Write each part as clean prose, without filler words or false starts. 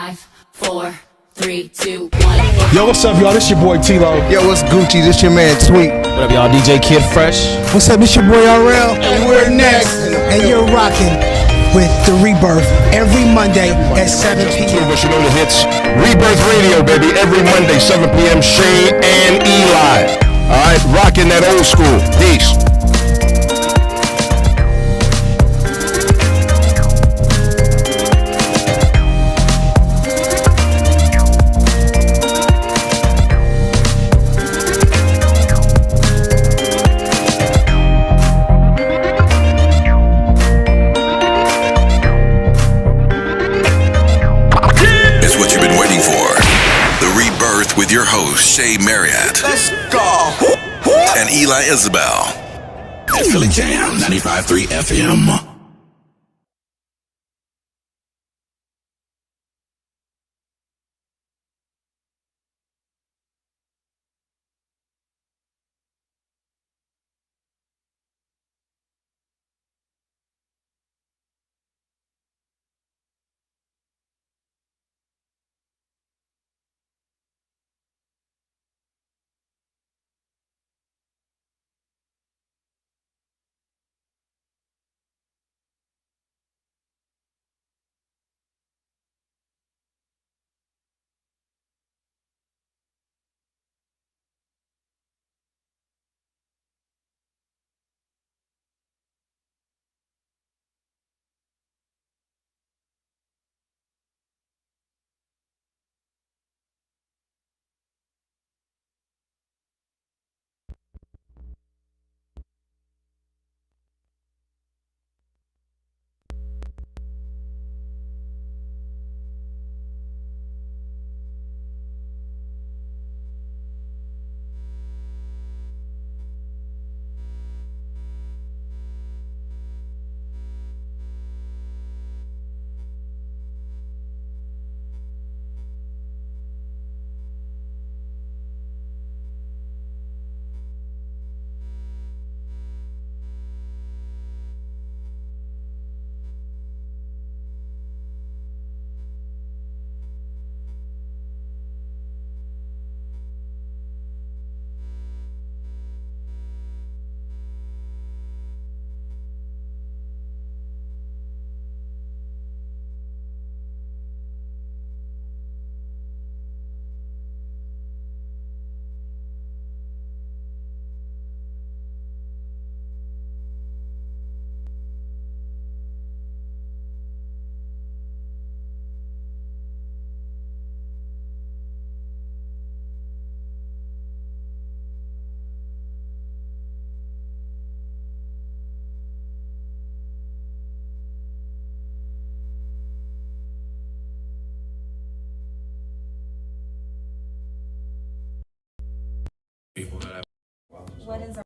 5, 4, 3, 2, 1. Yo, what's up, y'all? This your boy T-Lo. Yo, what's Gucci? This your man Tweet. What up, y'all? DJ Kid Fresh. What's up? This your boy RL. And we're next. And you're rocking with The Rebirth every Monday at 7 p.m. Two of us, you know the hits. Rebirth Radio, baby, every Monday, 7 p.m. Shay and Eli. All right, rocking that old school. Peace. With your host, Shay Marriott. Let's go. And Eli Isabel. At Philly Jam 95.3 FM. What is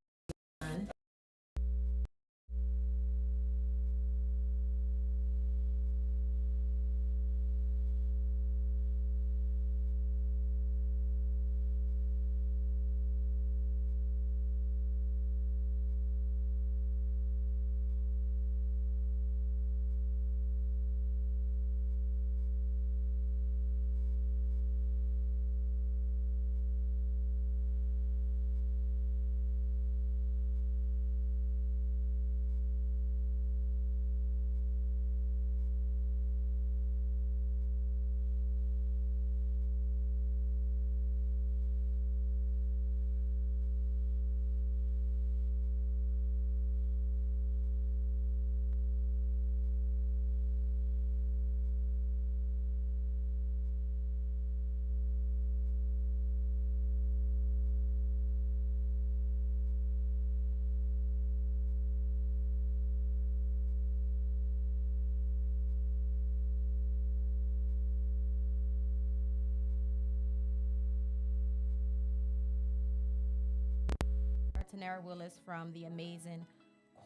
Tanera Willis from the Amazing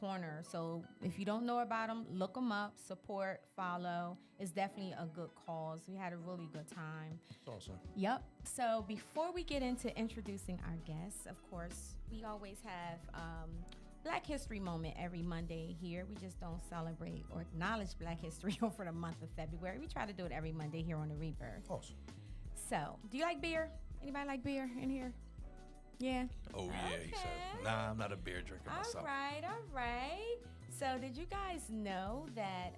Corner. So if you don't know about them, look them up, support, follow. It's definitely a good cause. We had a really good time. That's awesome. Yep. So before we get into introducing our guests, of course, we always have Black History Moment every Monday here. We just don't celebrate or acknowledge Black History over the month of February. We try to do it every Monday here on the Rebirth. Awesome. So, do you like beer? Anybody like beer in here? Yeah. Oh yeah, he said. Nah, I'm not a beer drinker myself. All right. So, did you guys know that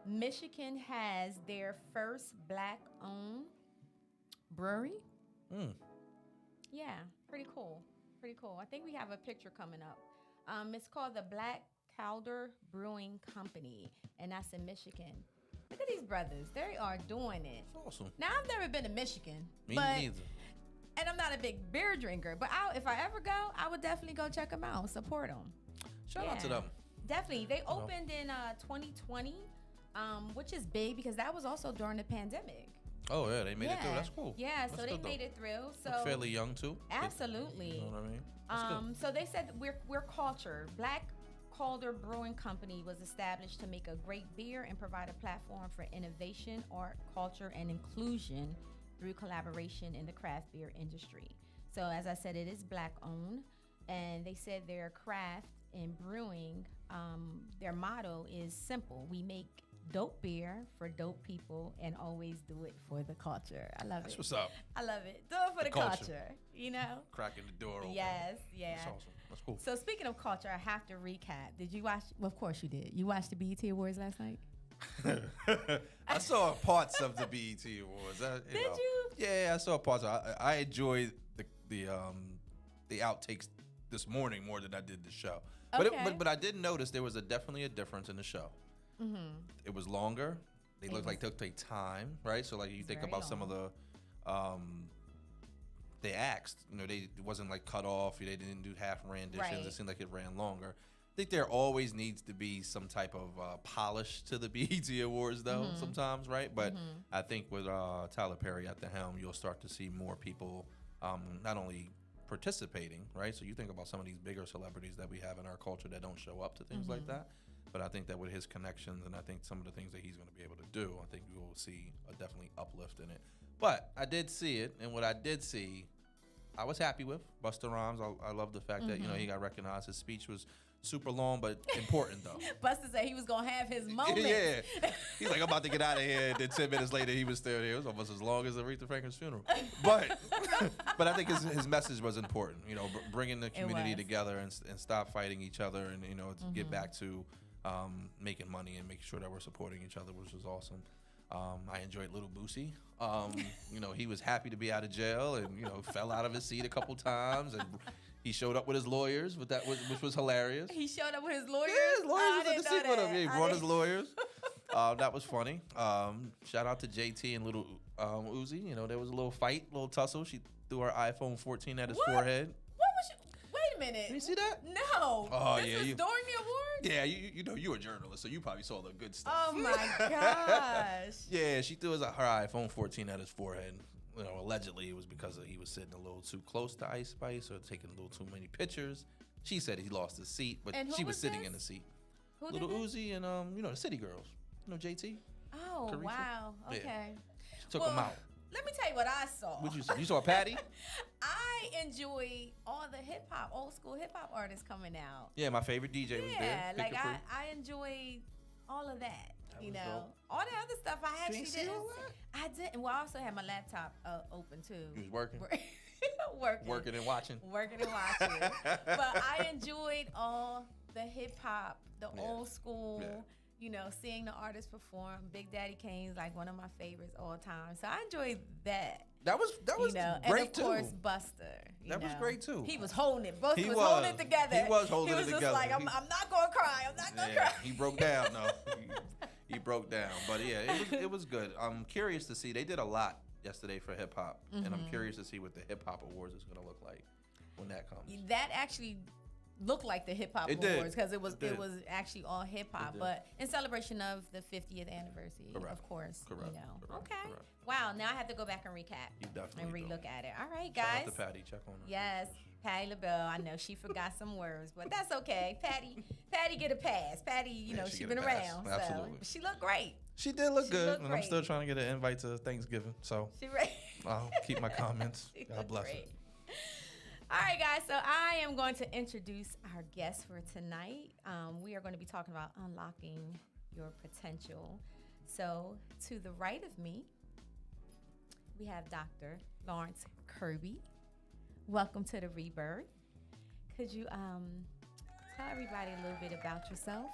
Michigan has their first Black-owned brewery? Yeah, pretty cool. I think we have a picture coming up. It's called the Black Calder Brewing Company, and that's in Michigan. Look at these brothers. They are doing it. That's awesome. Now, I've never been to Michigan. Me neither. And I'm not a big beer drinker, but if I ever go, I would definitely go check them out, support them. Shout out to them. Definitely. They opened in 2020, which is big because that was also during the pandemic. Oh yeah, they made it through. That's cool. Yeah, That's so they good, made though. it through. So Look fairly young too. Absolutely. You know what I mean? That's good. So they said we're culture. Black Calder Brewing Company was established to make a great beer and provide a platform for innovation, art, culture, and inclusion through collaboration in the craft beer industry. So as I said, it is Black owned, and they said their craft in brewing, their motto is simple: we make dope beer for dope people and always do it for the culture. I love it. That's what's up. I love it. Do it for the culture. You know? Cracking the door open. Yes, yeah. That's awesome. That's cool. So speaking of culture, I have to recap. Did you watch? Well, of course you did. You watched the BET Awards last night? I saw parts of the BET Awards. Did you? Yeah, I saw parts. I enjoyed the outtakes this morning more than I did the show. Okay. But I did notice there was definitely a difference in the show. Mm-hmm. It was longer. They looked like they took time, right? So like you think about some of the they axed. You know, it wasn't like cut off. They didn't do half renditions. Right. It seemed like it ran longer. I think there always needs to be some type of polish to the BET Awards, though, sometimes, right? But I think with Tyler Perry at the helm, you'll start to see more people not only participating, right? So you think about some of these bigger celebrities that we have in our culture that don't show up to things like that. But I think that with his connections and I think some of the things that he's going to be able to do, I think we will see a definitely uplift in it. But I did see it, and what I did see, I was happy with. Busta Rhymes, I love the fact that, you know, he got recognized. His speech was super long, but important, though. Busta said he was going to have his moment. Yeah. He's like, I'm about to get out of here. And then 10 minutes later, he was still there. It was almost as long as Aretha Franklin's funeral. But I think his message was important, you know, bringing the community together and stop fighting each other and, you know, to get back to making money and making sure that we're supporting each other, which was awesome. I enjoyed Little Boosie. You know, he was happy to be out of jail and, you know, fell out of his seat a couple times. And he showed up with his lawyers, which was hilarious. He showed up with his lawyers? Yeah, his lawyers was in the seat with him. Yeah, he brought his didn't- lawyers. That was funny. Shout out to JT and Little Uzi. You know, there was a little fight, little tussle. She threw her iPhone 14 at his forehead. What was wait a minute. You see that? No. Oh, this yeah, was you- during the awards? Yeah, you know, you're a journalist, so you probably saw the good stuff. Oh, my gosh. Yeah, she threw her iPhone 14 at his forehead. You know, allegedly it was because he was sitting a little too close to Ice Spice or taking a little too many pictures. She said he lost his seat, but And who she was was sitting this? in the seat. Who Little did this? Uzi and you know, the City Girls. You know, JT. Oh, Carisha? wow. Yeah. Okay. Took him out. Let me tell you what I saw. What'd you see? You saw Patty? I enjoy all the hip hop, old school hip hop artists coming out. Yeah, my favorite DJ was there. Yeah, like Pick a Fruit. I enjoy all of that. You was know, dope. all the other stuff I actually ain't see didn't. all that? I didn't. Well, I also had my laptop open too. You was working? Working And watching. Working and watching. But I enjoyed all the hip hop, the old school. Yeah. You know, seeing the artists perform. Big Daddy Kane's like one of my favorites all time. So I enjoyed that. That was You know, great and of course too. Buster. That was great, too. He was holding it. Buster He was was. holding it together. He was holding it He was together. just like, I'm He- not gonna cry. I'm not gonna cry. He broke down. No, he broke down. But yeah, it was good. I'm curious to see. They did a lot yesterday for hip hop, and I'm curious to see what the hip hop awards is gonna look like when that comes. That actually looked like the hip hop It did. awards because it was It did. actually all hip hop, did. but in celebration of the 50th anniversary, Correct. of course. Correct. You know. Correct. Okay. Correct. Wow. Now I have to go back and recap. You definitely and do. relook at it. All right, Shout guys. out to Patty. Check on her. Yes, Patty LaBelle. I know she forgot some words, but that's okay. Patty get a pass. Patty, you know, she she get a been pass. around. Absolutely. So she looked great. She did look She good, looked and I'm still great. trying to get an invite to Thanksgiving. So She right. I'll keep my comments. She God looked bless great. her. All right, guys. So I am going to introduce our guest for tonight. We are going to be talking about unlocking your potential. So to the right of me, we have Dr. Lawrence Kirby. Welcome to the Rebirth. Could you tell everybody a little bit about yourself?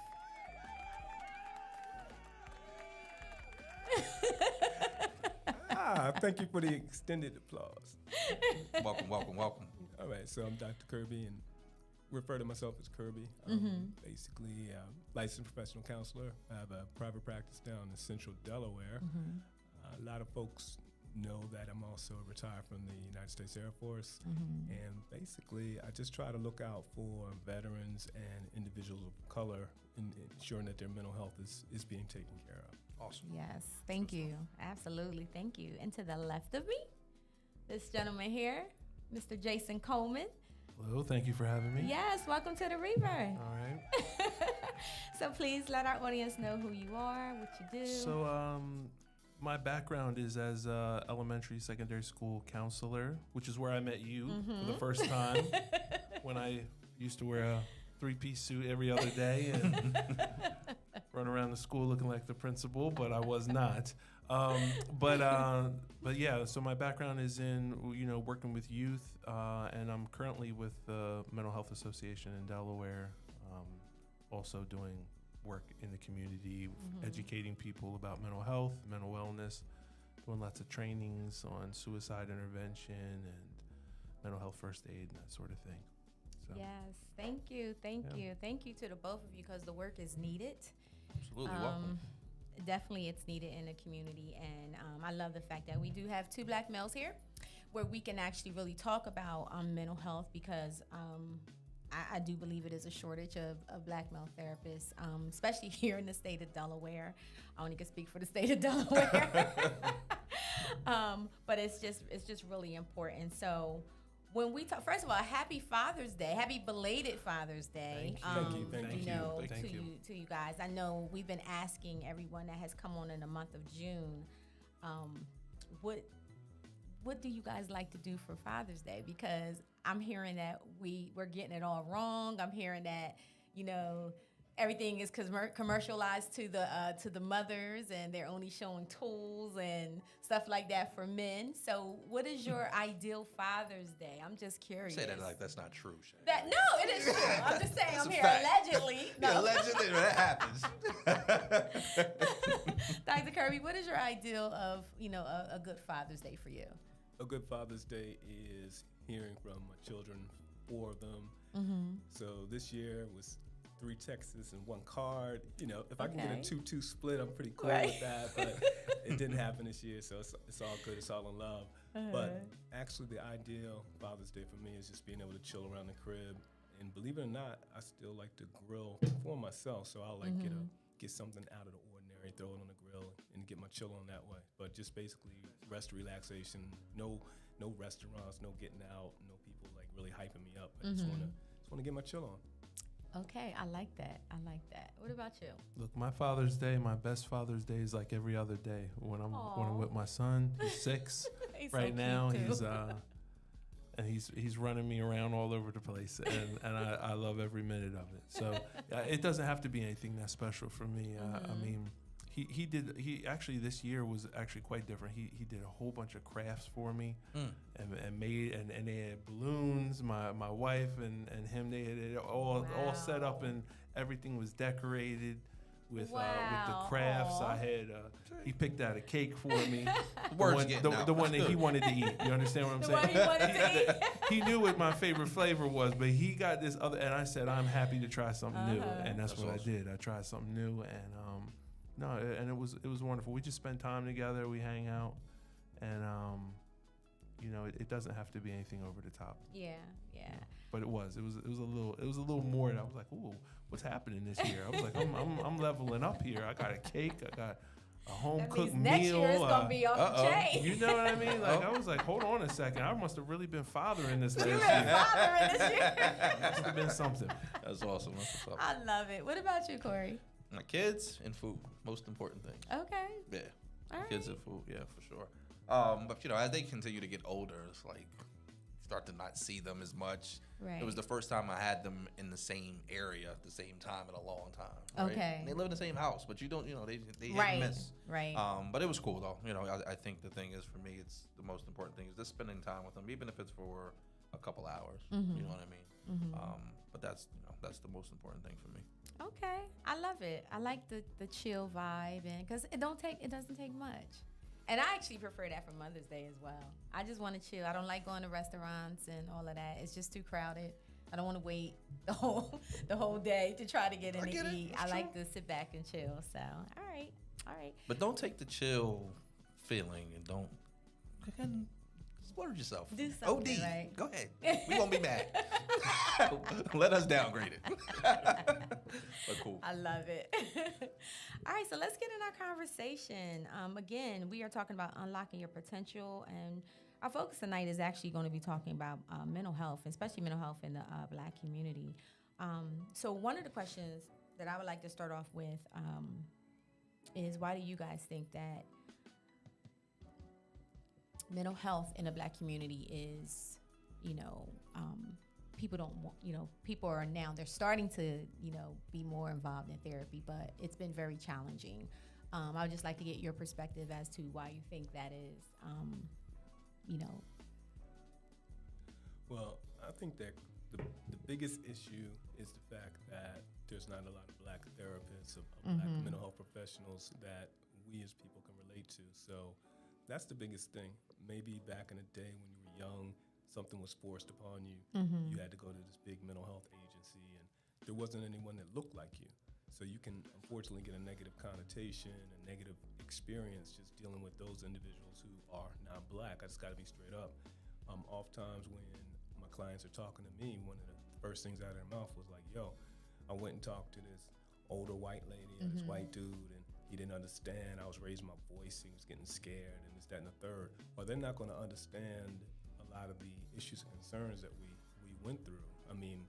Thank you for the extended applause. Welcome. All right, so I'm Dr. Kirby and refer to myself as Kirby. Basically, licensed professional counselor. I have a private practice down in Central Delaware. A lot of folks know that I'm also retired from the United States Air Force. And basically, I just try to look out for veterans and individuals of color in ensuring that their mental health is being taken care of. Awesome. Yes, thank you. Absolutely, thank you. And to the left of me, this gentleman here, Mr. Jason Coleman. Hello, thank you for having me. Yes, welcome to the Rebirth. All right. So please let our audience know who you are, what you do. So my background is as a elementary, secondary school counselor, which is where I met you for the first time when I used to wear a three-piece suit every other day and run around the school looking like the principal, but I was not. But yeah, so my background is in, working with youth, and I'm currently with the Mental Health Association in Delaware, also doing work in the community, educating people about mental health, mental wellness, doing lots of trainings on suicide intervention and mental health first aid and that sort of thing. So, yes, thank you to the both of you, because the work is needed. Absolutely. Welcome. Definitely it's needed in the community, and I love the fact that we do have two black males here where we can actually really talk about mental health, because I do believe it is a shortage of black male therapists, especially here in the state of Delaware. I only can speak for the state of Delaware. But it's just really important. So when we talk, first of all, happy Father's Day, happy belated Father's Day. Thank you. To you guys. I know we've been asking everyone that has come on in the month of June, what do you guys like to do for Father's Day? Because I'm hearing that we're getting it all wrong. I'm hearing that, everything is commercialized to the mothers, and they're only showing tools and stuff like that for men. So what is your ideal Father's Day? I'm just curious. Say that like that's not true, Shay. No, it is true. I'm just saying, I'm here fact. allegedly. No. Yeah, allegedly, that happens. Dr. Kirby, what is your ideal of, a good Father's Day for you? A good Father's Day is hearing from my children, 4 of them. So this year was 3 texts and 1 card. If I can get a 2-2 split, I'm pretty cool with that. But it didn't happen this year, so it's all good. It's all in love. But actually, the ideal Father's Day for me is just being able to chill around the crib. And believe it or not, I still like to grill for myself. So I'll get something out of the ordinary, throw it on the grill, and get my chill on that way. But just basically rest, relaxation, no restaurants, no getting out, no people like really hyping me up. I just wanna get my chill on. Okay, I like that. What about you? look, my Father's Day, my best Father's Day is like every other day when I'm with my son. He's 6 He's right so now. cute, too. He's running me around all over the place, and I love every minute of it. So it doesn't have to be anything that special for me. I mean, he actually this year was actually quite different. He did a whole bunch of crafts for me, and made and they had balloons. My wife and him, they had it all set up, and everything was decorated with the crafts. I had he picked out a cake for me. The one that he wanted to eat. You understand what I'm saying? The one he wanted to eat. He knew what my favorite flavor was, but he got this other, and I said I'm happy to try something new, and that's what awesome. I did. I tried something new, and it was wonderful. We just spend time together. We hang out, and it doesn't have to be anything over the top. Yeah. But it was a little more. And I was like, ooh, what's happening this year? I was like, I'm leveling up here. I got a cake. I got a home cooked meal. Next year it's gonna be off the chain. You know what I mean? Like I was like, hold on a second. I must have really been fathering this last year. Fathering this year. Must have been something. That's awesome. That's what's up. I love it. What about you, Corey? My kids and food, most important thing. Okay. Yeah. All right. Kids and food, yeah, for sure. But as they continue to get older, it's like start to not see them as much. Right. It was the first time I had them in the same area at the same time in a long time. Right? Okay. And they live in the same house, but you don't, they hit Right. and miss. Right. But it was cool though. I think the thing is for me, it's the most important thing is just spending time with them, even if it's for a couple hours. Mm-hmm. You know what I mean? Mm-hmm. But that's the most important thing for me. Okay, I love it. I like the chill vibe, and because it doesn't take much. And I actually prefer that for Mother's Day as well. I just want to chill. I don't like going to restaurants and all of that. It's just too crowded. I don't want to wait the whole day to try to get in to eat. I like to sit back and chill. So, all right. But don't take the chill feeling and don't splurge yourself. Do something, OD. right? Go ahead. We won't be mad. Let us downgrade it. But cool. I love it. All right, so let's get in our conversation. Again, we are talking about unlocking your potential, and our focus tonight is actually going to be talking about mental health, especially mental health in the Black community. So one of the questions that I would like to start off with is, why do you guys think that mental health in the Black community is, people don't want, people are now, they're starting to, be more involved in therapy, but it's been very challenging. I would just like to get your perspective as to why you think that is, Well, I think that the biggest issue is the fact that there's not a lot of Black therapists, of Black mental health professionals that we as people can relate to. So that's the biggest thing. Maybe back in the day when you were young, something was forced upon you. You had to go to this big mental health agency, and there wasn't anyone that looked like you. So you can unfortunately get a negative connotation, a negative experience just dealing with those individuals who are not Black. I just got to be straight up. Oftentimes when my clients are talking to me, one of the first things out of their mouth was like, yo, I went and talked to this older white lady or this white dude, and he didn't understand. I was raising my voice. He was getting scared, and this, that, and the third. Well, they're not going to understand a lot of the issues and concerns that we went through. I mean,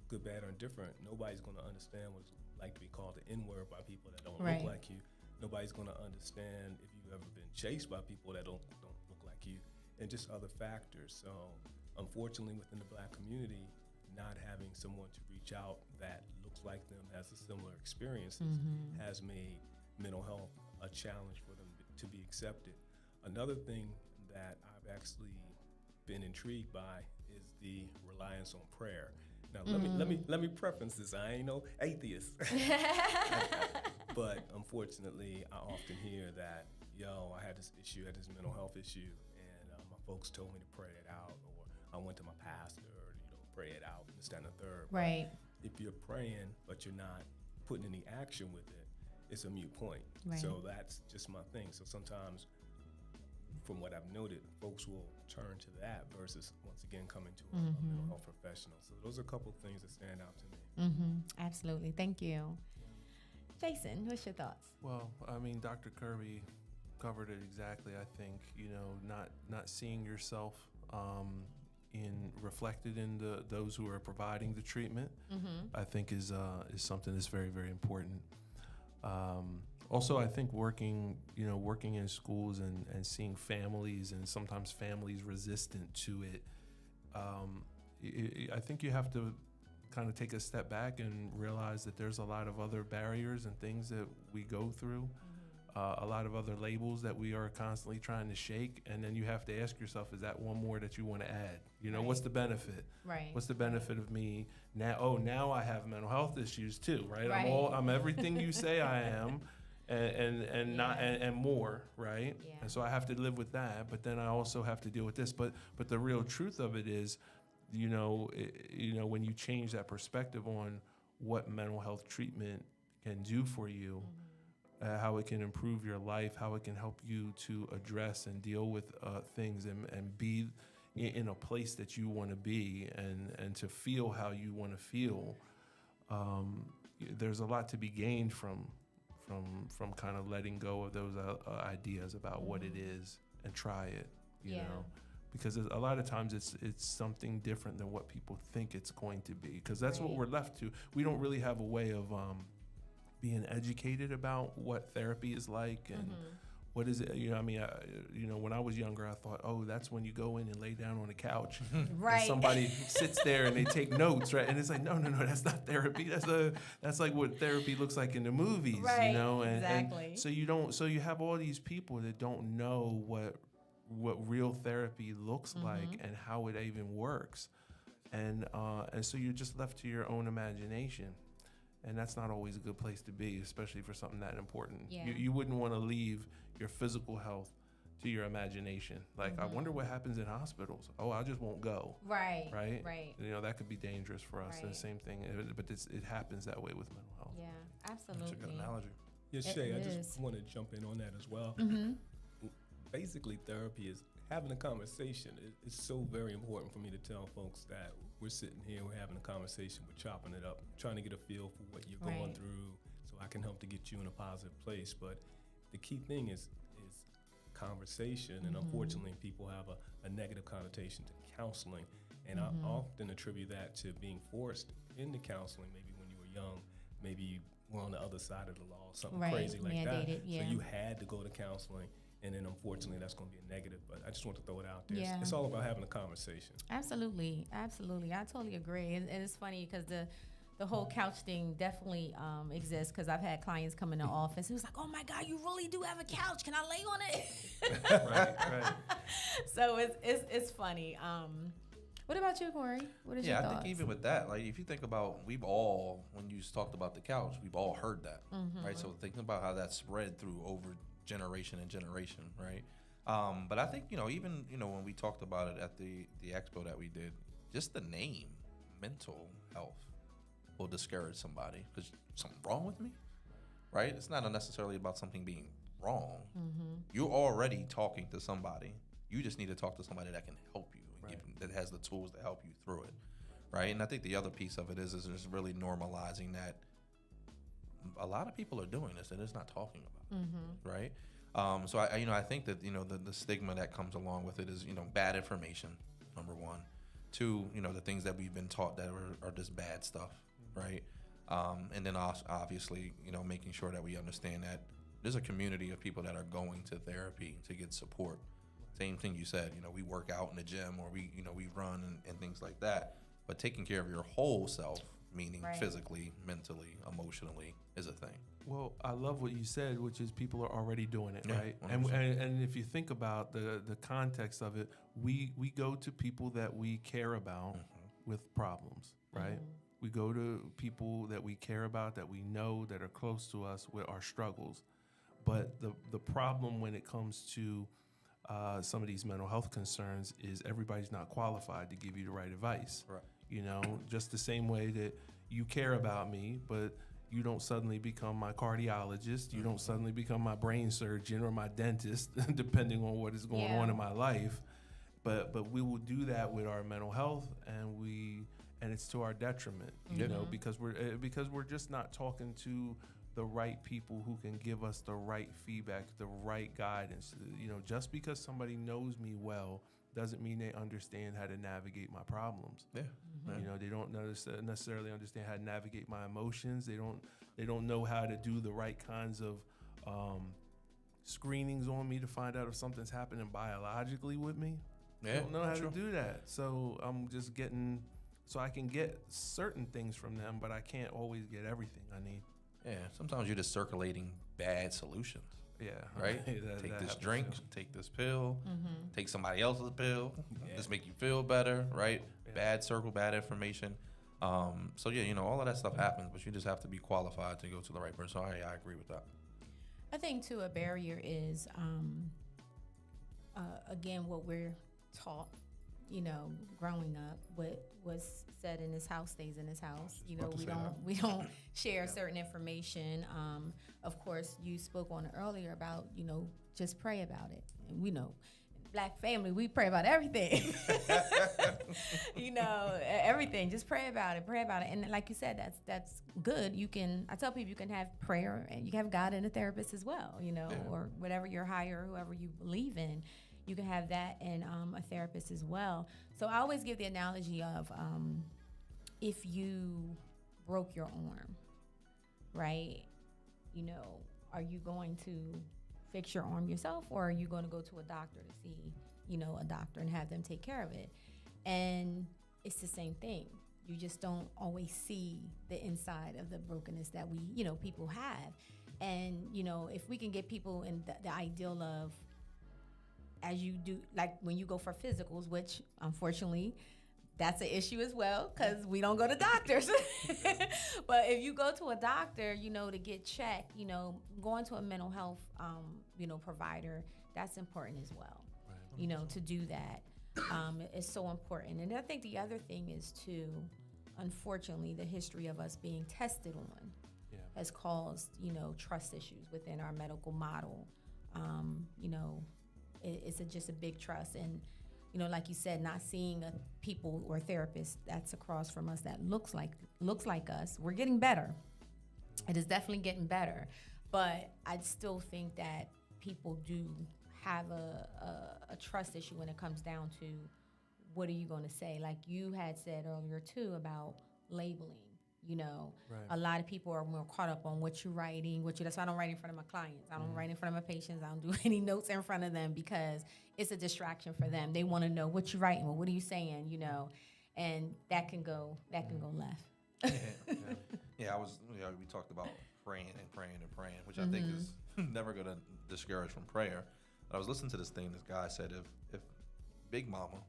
good, bad, or indifferent, nobody's going to understand what it's like to be called the N-word by people that don't look like you. Nobody's going to understand if you've ever been chased by people that don't look like you, and just other factors. So unfortunately, within the Black community, not having someone to reach out that looks like them, has a similar experiences, has made mental health a challenge for them to be accepted. Another thing that I've actually been intrigued by is the reliance on prayer. Now let me preface this. I ain't no atheist, but unfortunately, I often hear that, I had this issue, I had this mental health issue, and my folks told me to pray it out, or I went to my pastor, or pray it out, this, that, and the third. Right. But if you're praying, but you're not putting any action with it, it's a moot point. Right. So that's just my thing. So sometimes, from what I've noted, folks will turn to that versus, once again, coming to a mental health professional. So those are a couple of things that stand out to me. Absolutely. Thank you. Jason, what's your thoughts? Well, I mean, Dr. Kirby covered it exactly. I think, not seeing yourself reflected in those who are providing the treatment, I think is something that's very, very important. Also, I think working in schools and seeing families, and sometimes families resistant to it, I think you have to kind of take a step back and realize that there's a lot of other barriers and things that we go through, a lot of other labels that we are constantly trying to shake, and then you have to ask yourself, is that one more that you want to add? What's the benefit? Right. What's the benefit of me now? Oh, now I have mental health issues too, right? Right. I'm everything you say I am. And not and more, right? Yeah. And so I have to live with that, but then I also have to deal with this. But the real truth of it is, when you change that perspective on what mental health treatment can do for you, how it can improve your life, how it can help you to address and deal with things and be in a place that you want to be and to feel how you want to feel. There's a lot to be gained from kind of letting go of those ideas about what it is and try it, you know, because a lot of times it's something different than what people think it's going to be, because that's what we're left to. We don't really have a way of being educated about what therapy is like and what is it? You know, I mean, when I was younger, I thought, oh, that's when you go in and lay down on the couch, Right. And somebody sits there and they take notes, right? And it's like, no, that's not therapy. That's like what therapy looks like in the movies, Right, you know. And, exactly. and so you have all these people that don't know what real therapy looks like and how it even works, and so you're just left to your own imagination. And that's not always a good place to be, especially for something that important. Yeah. You wouldn't want to leave your physical health to your imagination. Like, I wonder what happens in hospitals. Oh, I just won't go. Right. Right? Right. You know, that could be dangerous for us. Right. And the same thing, but it happens that way with mental health. Yeah, absolutely. That's a good analogy. Yeah, It Shay, I is. just want to jump in on that as well. Basically, therapy is having a conversation. It's so very important for me to tell folks that we're sitting here, we're having a conversation, we're chopping it up, trying to get a feel for what you're going Right. through, so I can help to get you in a positive place. But the key thing is conversation, and unfortunately, people have a negative connotation to counseling, and I often attribute that to being forced into counseling. Maybe when you were young, maybe you were on the other side of the law, something Right, crazy like that. mandated, yeah. So you had to go to counseling. And then, unfortunately, that's going to be a negative. But I just want to throw it out there. Yeah. It's all about having a conversation. Absolutely. Absolutely. I totally agree. And it's funny because the whole couch thing definitely exists, because I've had clients come in the office. It was like, oh my God, you really do have a couch. Can I lay on it? Right. So it's funny. What about you, Corey? What is your Yeah, I thoughts? think even with that, like if you think about, we've all, when you talked about the couch, we've all heard that, right? So thinking about how that spread through over generation and generation, right? But I think, even, when we talked about it at the expo that we did, just the name, mental health, will discourage somebody because something wrong with me, right? It's not necessarily about something being wrong. You're already talking to somebody. You just need to talk to somebody that can help you, and that has the tools to help you through it, right? And I think the other piece of it is just really normalizing that a lot of people are doing this and it's not talking about, right? So I think that the stigma that comes along with it is bad information, number one. Two, the things that we've been taught that are just bad stuff, right? And then obviously making sure that we understand that there's a community of people that are going to therapy to get support. Same thing you said, we work out in the gym, or we run and things like that. But taking care of your whole self, meaning Right. physically, mentally, emotionally, is a thing. Well, I love what you said, which is people are already doing it, Yeah, right? 100%. And if you think about the context of it, we go to people that we care about with problems, right? We go to people that we care about, that we know, that are close to us with our struggles. But the problem when it comes to some of these mental health concerns is everybody's not qualified to give you the right advice. Right. Just the same way that you care about me, but you don't suddenly become my cardiologist. You don't suddenly become my brain surgeon or my dentist, depending on what is going on in my life. But we will do that with our mental health, and it's to our detriment, because we're just not talking to the right people who can give us the right feedback, the right guidance. Just because somebody knows me well doesn't mean they understand how to navigate my problems. Yeah. They don't necessarily understand how to navigate my emotions. They don't know how to do the right kinds of screenings on me to find out if something's happening biologically with me. Yeah, They don't know how true. to do that. So I'm just so I can get certain things from them, but I can't always get everything I need. Yeah, sometimes you're just circulating bad solutions. Yeah. Right? That Take this happens, drink, too. take this pill, take somebody else's pill, just make you feel better, right? Yeah. Bad circle, bad information. So yeah, all of that stuff happens, but you just have to be qualified to go to the right person. So I agree with that. I think too, a barrier is again what we're taught, growing up. What was said in this house stays in this house. We don't share certain information. Of course, you spoke on it earlier about just pray about it. And we know, Black family, we pray about everything. Everything. Just pray about it. And like you said, that's good. I tell people you can have prayer and you can have God and a therapist as well, or whatever your higher, whoever you believe in. You can have that and a therapist as well. So I always give the analogy of if you broke your arm, right? Are you going to fix your arm yourself, or are you going to go to a doctor to see, a doctor and have them take care of it? And it's the same thing. You just don't always see the inside of the brokenness that we, people have. And, if we can get people in the ideal of, as you do, like when you go for physicals, which unfortunately that's an issue as well, because we don't go to doctors. But if you go to a doctor, to get checked, going to a mental health, provider, that's important as well. Right. To do that is so important. And I think the other thing is too, unfortunately, the history of us being tested on has caused, trust issues within our medical model. It's just a big trust. And, like you said, not seeing a people or therapist that's across from us that looks like us. We're getting better. It is definitely getting better. But I still think that people do have a trust issue when it comes down to what are you going to say? Like you had said earlier, too, about labeling. Right. A lot of people are more caught up on what you're writing, that's why I don't write in front of my clients. I don't write in front of my patients. I don't do any notes in front of them because it's a distraction for them. They want to know what you're writing. Well, what are you saying, and that can go left. Yeah, I was, we talked about praying, which I think is never going to discourage from prayer. But I was listening to this thing, this guy said, if Big Mama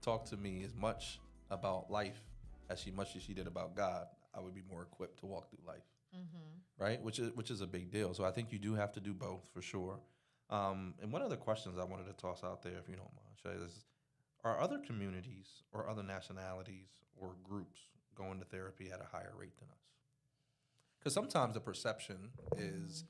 talked to me as much about life as she did about God, I would be more equipped to walk through life, right? Which is a big deal. So I think you do have to do both for sure. And one of the questions I wanted to toss out there, if you don't mind, Shay, is: are other communities or other nationalities or groups going to therapy at a higher rate than us? Because sometimes the perception is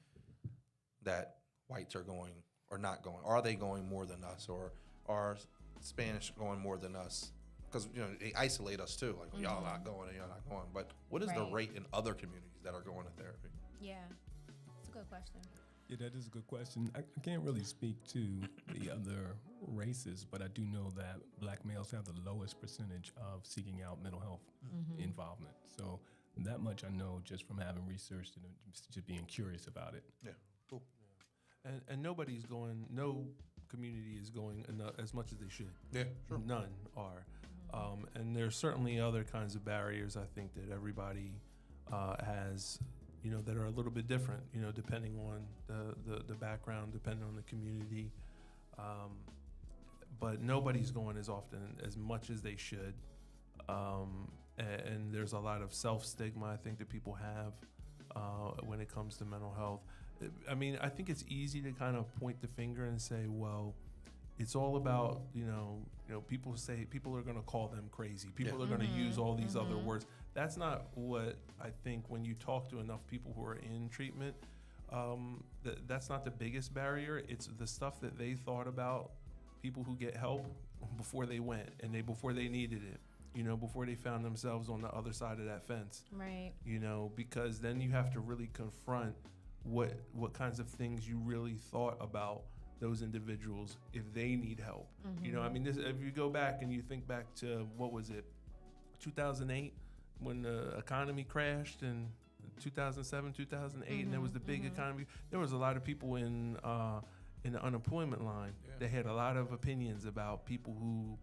that whites are going or not going. Are they going more than us, or are Spanish going more than us? Because they isolate us too, like y'all not going and y'all not going. But what is the rate in other communities that are going to therapy? Yeah, it's a good question. Yeah, that is a good question. I can't really speak to the other races, but I do know that Black males have the lowest percentage of seeking out mental health involvement. So that much I know just from having researched and just being curious about it. Yeah, cool. Yeah. And nobody's going. No community is going as much as they should. Yeah, sure. None are. And there's certainly other kinds of barriers, I think, that everybody has, that are a little bit different, depending on the background, depending on the community. But nobody's going as often, as much as they should. And there's a lot of self-stigma, I think, that people have when it comes to mental health. I mean, I think it's easy to kind of point the finger and say, well, it's all about, people say people are going to call them crazy. People are going to use all these other words. That's not what I think when you talk to enough people who are in treatment, that's not the biggest barrier. It's the stuff that they thought about people who get help before they went and before they needed it, before they found themselves on the other side of that fence. Right. Because then you have to really confront what kinds of things you really thought about those individuals if they need help. If you go back and you think back to, what was it, 2008, when the economy crashed, and 2007, 2008, and there was the big economy. There was a lot of people in the unemployment line that had a lot of opinions about people who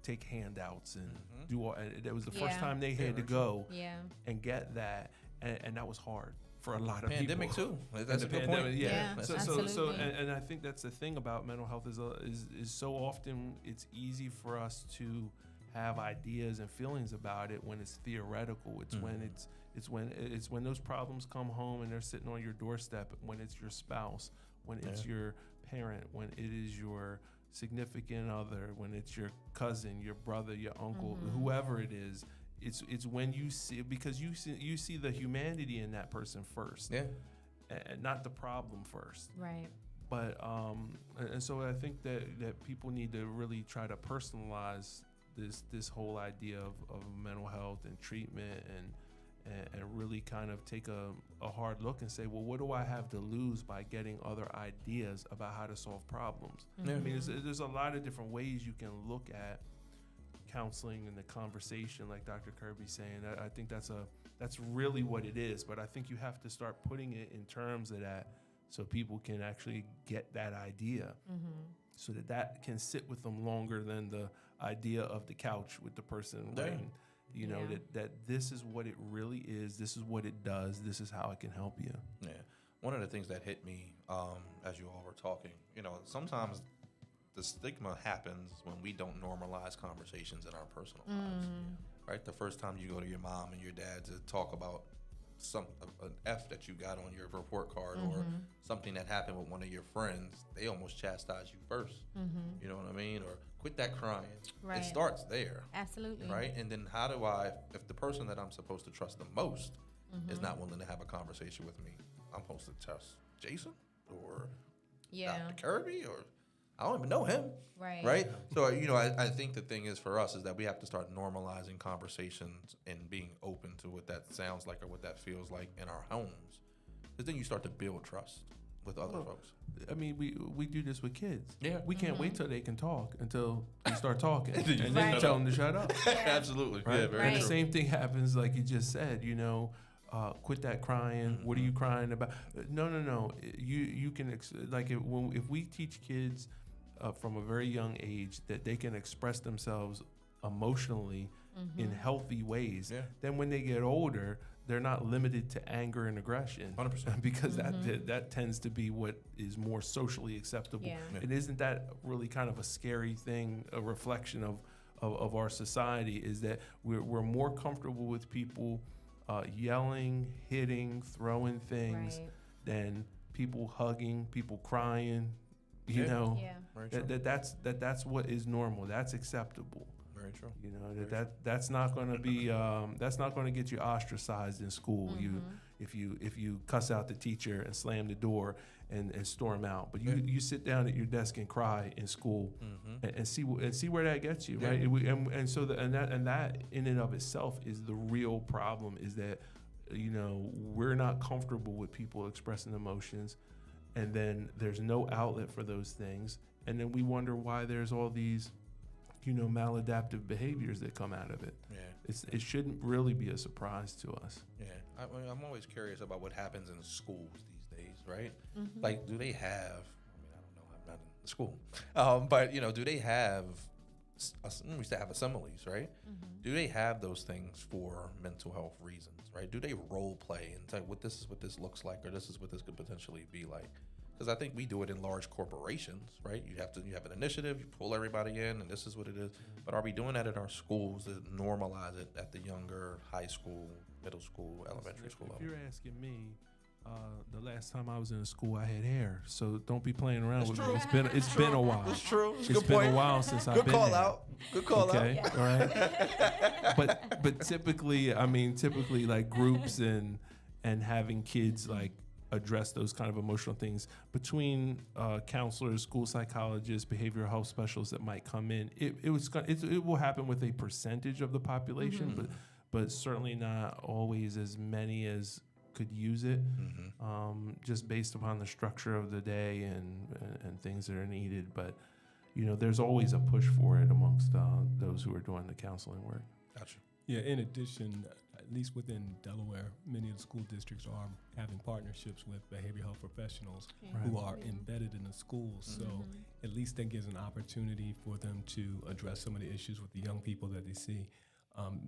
take handouts and do all. And that was the first time they had to go and get that, and that was hard for a lot of pandemic people. Too. That's a good point. Yeah. Absolutely. So, and I think that's the thing about mental health is so often it's easy for us to have ideas and feelings about it when it's theoretical. It's when those problems come home and they're sitting on your doorstep. When it's your spouse, when it's your parent, when it is your significant other, when it's your cousin, your brother, your uncle, whoever it is. It's when you see, because you see the humanity in that person first, and not the problem first. Right. But and so I think that people need to really try to personalize this whole idea of mental health and treatment, and really kind of take a hard look and say, well, what do I have to lose by getting other ideas about how to solve problems? I mean, there's a lot of different ways you can look at counseling and the conversation, like Dr. Kirby's saying. I think that's really what it is. But I think you have to start putting it in terms of that so people can actually get that idea, so that can sit with them longer than the idea of the couch with the person writing. You know, that this is what it really is. This is what it does. This is how it can help you. Yeah. One of the things that hit me as you all were talking, you know, sometimes the stigma happens when we don't normalize conversations in our personal lives, right? The first time you go to your mom and your dad to talk about an F that you got on your report card or something that happened with one of your friends, they almost chastise you first. You know what I mean? Or quit that crying. Right. It starts there. Absolutely. Right? And then how do if the person that I'm supposed to trust the most is not willing to have a conversation with me, I'm supposed to trust Jason or Dr. Kirby or I don't even know him. Right? So, you know, I think the thing is for us is that we have to start normalizing conversations and being open to what that sounds like or what that feels like in our homes. Because then you start to build trust with other folks. I mean, we do this with kids. Yeah. We can't wait till they can talk until they start talking. and then you tell them to shut up. Absolutely. Right? Yeah, very and true. the same thing happens, like you just said, you know, quit that crying. What are you crying about? No. You can, if we teach kids from a very young age that they can express themselves emotionally in healthy ways, then when they get older, they're not limited to anger and aggression. 100%. Because that tends to be what is more socially acceptable. And isn't that really kind of a scary thing, a reflection of our society, is that we're more comfortable with people yelling, hitting, throwing things than people hugging, people crying. You know, that's what is normal. That's acceptable. Very true. You know, that's not going to be that's not going to get you ostracized in school. If you cuss out the teacher and slam the door and storm out, but you sit down at your desk and cry in school and see where that gets you, right? And that in and of itself is the real problem, is that, you know, we're not comfortable with people expressing emotions, and then there's no outlet for those things, and then we wonder why there's all these, you know, maladaptive behaviors that come out of it. It shouldn't really be a surprise to us. I'm always curious about what happens in schools these days, right? Like, do they have, I mean, I don't know, I'm not in school, but, you know, do they have, we used to have assemblies, right? Do they have those things for mental health reasons, right? Do they role play and say, this is what this looks like, or this is what this could potentially be like? Because I think we do it in large corporations, right? You have an initiative, you pull everybody in, and this is what it is. But are we doing that at our schools to normalize it at the younger high school, middle school, elementary school level? If you're asking me, the last time I was in a school, I had hair. So don't be playing around with me. It's been a while. That's true. It's been a while since I've been call there. out. Good call out. Okay, all right. But typically like groups and having kids like address those kind of emotional things between counselors, school psychologists, behavioral health specialists that might come in. It will happen with a percentage of the population, but certainly not always as many as could use it, just based upon the structure of the day and things that are needed. But, you know, there's always a push for it amongst those who are doing the counseling work. Gotcha. Yeah, in addition, at least within Delaware, many of the school districts are having partnerships with behavioral health professionals who are embedded in the schools. So at least that gives an opportunity for them to address some of the issues with the young people that they see.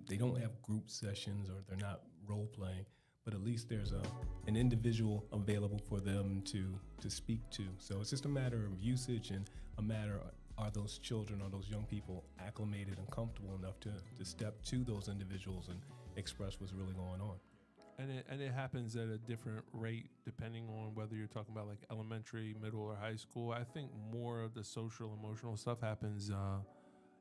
They don't have group sessions, or they're not role playing, but at least there's an individual available for them to speak to. So it's just a matter of usage and a matter of, are those children or those young people acclimated and comfortable enough to step to those individuals and express what's really going on. And it happens at a different rate depending on whether you're talking about like elementary, middle, or high school. I think more of the social, emotional stuff happens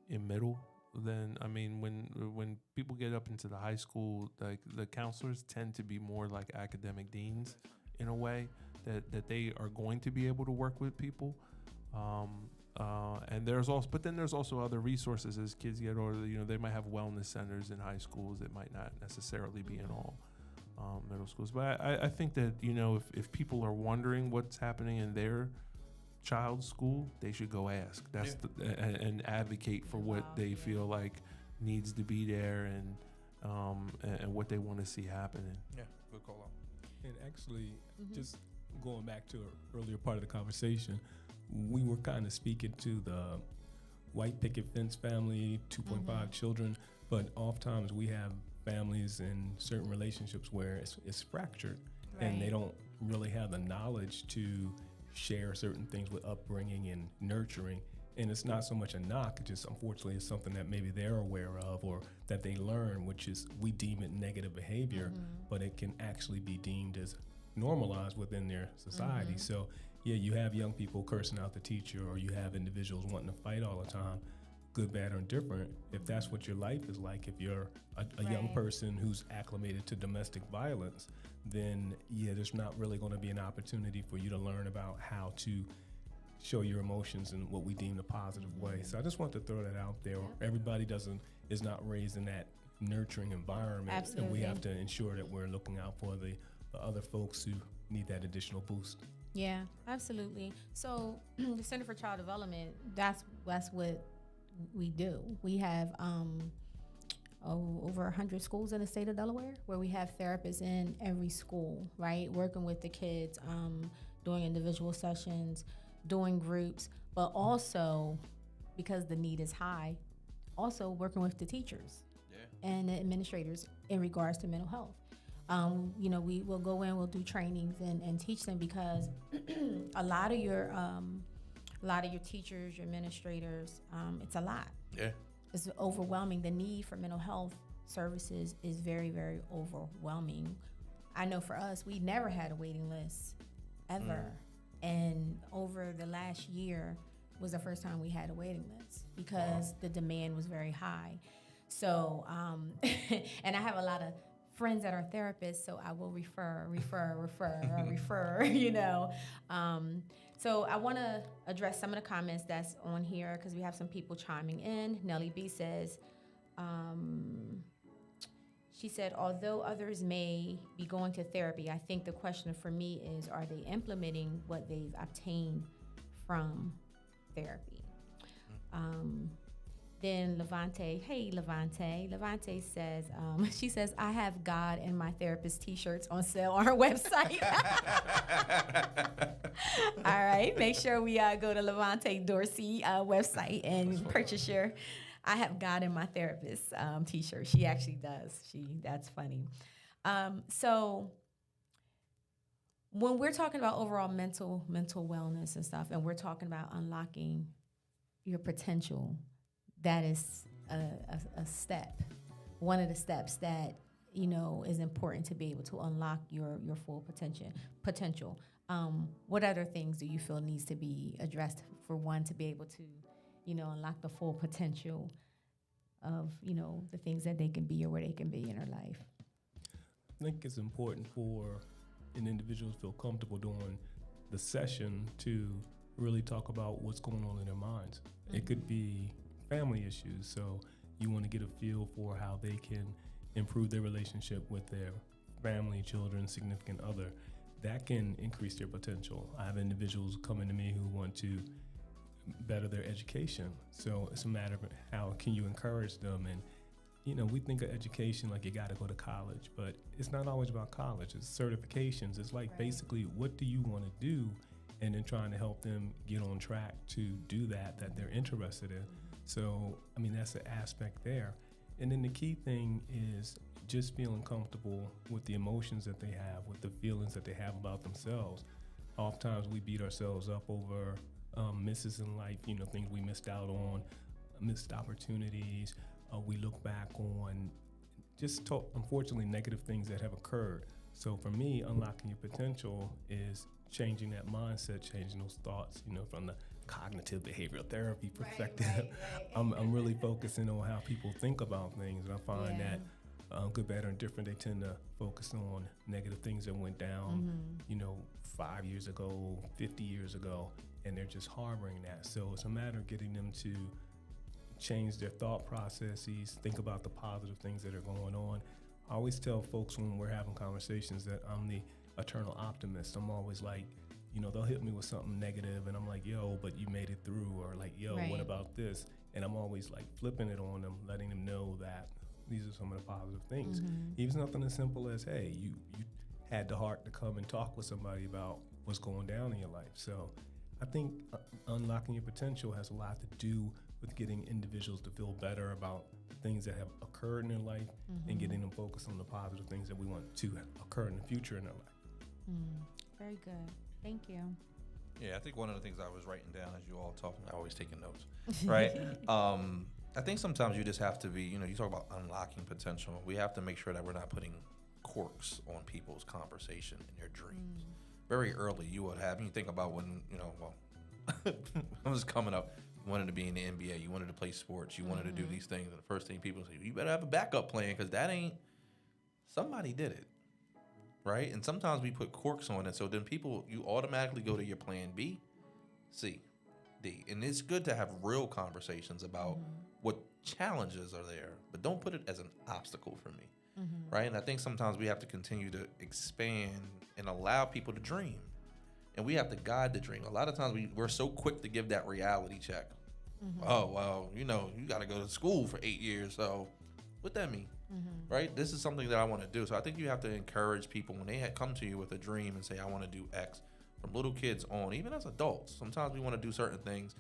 in middle. Then, I mean, when people get up into the high school, like the counselors tend to be more like academic deans in a way that they are going to be able to work with people. And there's also other resources as kids get older. You know, they might have wellness centers in high schools that might not necessarily be in all middle schools. But I think that, you know, if people are wondering what's happening in their child's school, they should go ask. And advocate for what they feel like needs to be there and what they want to see happening. Yeah, good call out. And actually, just going back to an earlier part of the conversation, we were kind of speaking to the white picket fence family, 2.5 children, but oftentimes we have families in certain relationships where it's fractured, and they don't really have the knowledge to share certain things with upbringing and nurturing. And it's not so much a knock, just unfortunately it's something that maybe they're aware of or that they learn, which is we deem it negative behavior, but it can actually be deemed as normalized within their society. So yeah, you have young people cursing out the teacher, or you have individuals wanting to fight all the time, good, bad, or indifferent. If that's what your life is like, if you're a young person who's acclimated to domestic violence, then yeah, there's not really going to be an opportunity for you to learn about how to show your emotions in what we deem the positive way. So I just want to throw that out there. Everybody is not raised in that nurturing environment, and we have to ensure that we're looking out for the other folks who need that additional boost. Yeah, absolutely. So the Center for Child Development, that's what we do. We have over 100 schools in the state of Delaware where we have therapists in every school, right? Working with the kids, doing individual sessions, doing groups, but also, because the need is high, also working with the teachers and the administrators in regards to mental health. We will go in, we'll do trainings and teach them, because a lot of your teachers, your administrators, it's a lot. Yeah. It's overwhelming. The need for mental health services is very, very overwhelming. I know for us, we never had a waiting list ever. And over the last year was the first time we had a waiting list because the demand was very high. So, and I have a lot of friends that are therapists, so I will refer, So I want to address some of the comments that's on here because we have some people chiming in. Nellie B says, she said, although others may be going to therapy, I think the question for me is, are they implementing what they've obtained from therapy? Then Levante, hey Levante. Levante says, she says, I have God and my therapist t-shirts on sale on her website. All right, make sure we go to Levante Dorsey website and purchase your I have God and my therapist t-shirt. She actually does. That's funny. So when we're talking about overall mental wellness and stuff, and we're talking about unlocking your potential, that is a step, one of the steps that, is important to be able to unlock your full potential. What other things do you feel needs to be addressed for one to be able to, unlock the full potential of, the things that they can be or where they can be in their life? I think it's important for an individual to feel comfortable during the session to really talk about what's going on in their minds. It could be family issues, so you want to get a feel for how they can improve their relationship with their family, children, significant other. That can increase their potential. I have individuals coming to me who want to better their education, so it's a matter of how can you encourage them. And we think of education like you got to go to college, but it's not always about college. It's certifications. It's like basically what do you want to do, and then trying to help them get on track to do that they're interested in. So, that's an aspect there. And then the key thing is just feeling comfortable with the emotions that they have, with the feelings that they have about themselves. Oftentimes we beat ourselves up over misses in life, things we missed out on, missed opportunities. We look back on unfortunately, negative things that have occurred. So for me, unlocking your potential is changing that mindset, changing those thoughts, from the cognitive behavioral therapy perspective. Right. I'm really focusing on how people think about things, and I find that good, bad, or indifferent, they tend to focus on negative things that went down, 5 years ago, 50 years ago, and they're just harboring that. So it's a matter of getting them to change their thought processes, think about the positive things that are going on. I always tell folks when we're having conversations that I'm the eternal optimist. I'm always like, they'll hit me with something negative, and I'm like, yo, but you made it through, or like, yo, what about this? And I'm always like flipping it on them, letting them know that these are some of the positive things. Even something as simple as, hey, you had the heart to come and talk with somebody about what's going down in your life. So I think unlocking your potential has a lot to do with getting individuals to feel better about things that have occurred in their life and getting them focused on the positive things that we want to occur in the future in their life. Very good. Thank you. Yeah, I think one of the things I was writing down as you all talking, I always taking notes, right? I think sometimes you just have to be, you talk about unlocking potential. We have to make sure that we're not putting corks on people's conversation and their dreams. Very early, you would have, you think about when, I was coming up, you wanted to be in the NBA, you wanted to play sports, you wanted to do these things, and the first thing people say, you better have a backup plan because somebody did it. Right? And sometimes we put corks on it. So then you automatically go to your plan B, C, D. And it's good to have real conversations about what challenges are there, but don't put it as an obstacle for me. Right? And I think sometimes we have to continue to expand and allow people to dream. And we have to guide the dream. A lot of times we're so quick to give that reality check. Oh, well, you got to go to school for 8 years. So what that mean? Right? This is something that I want to do. So I think you have to encourage people when they come to you with a dream and say, I want to do X, from little kids on, even as adults. Sometimes we want to do certain things.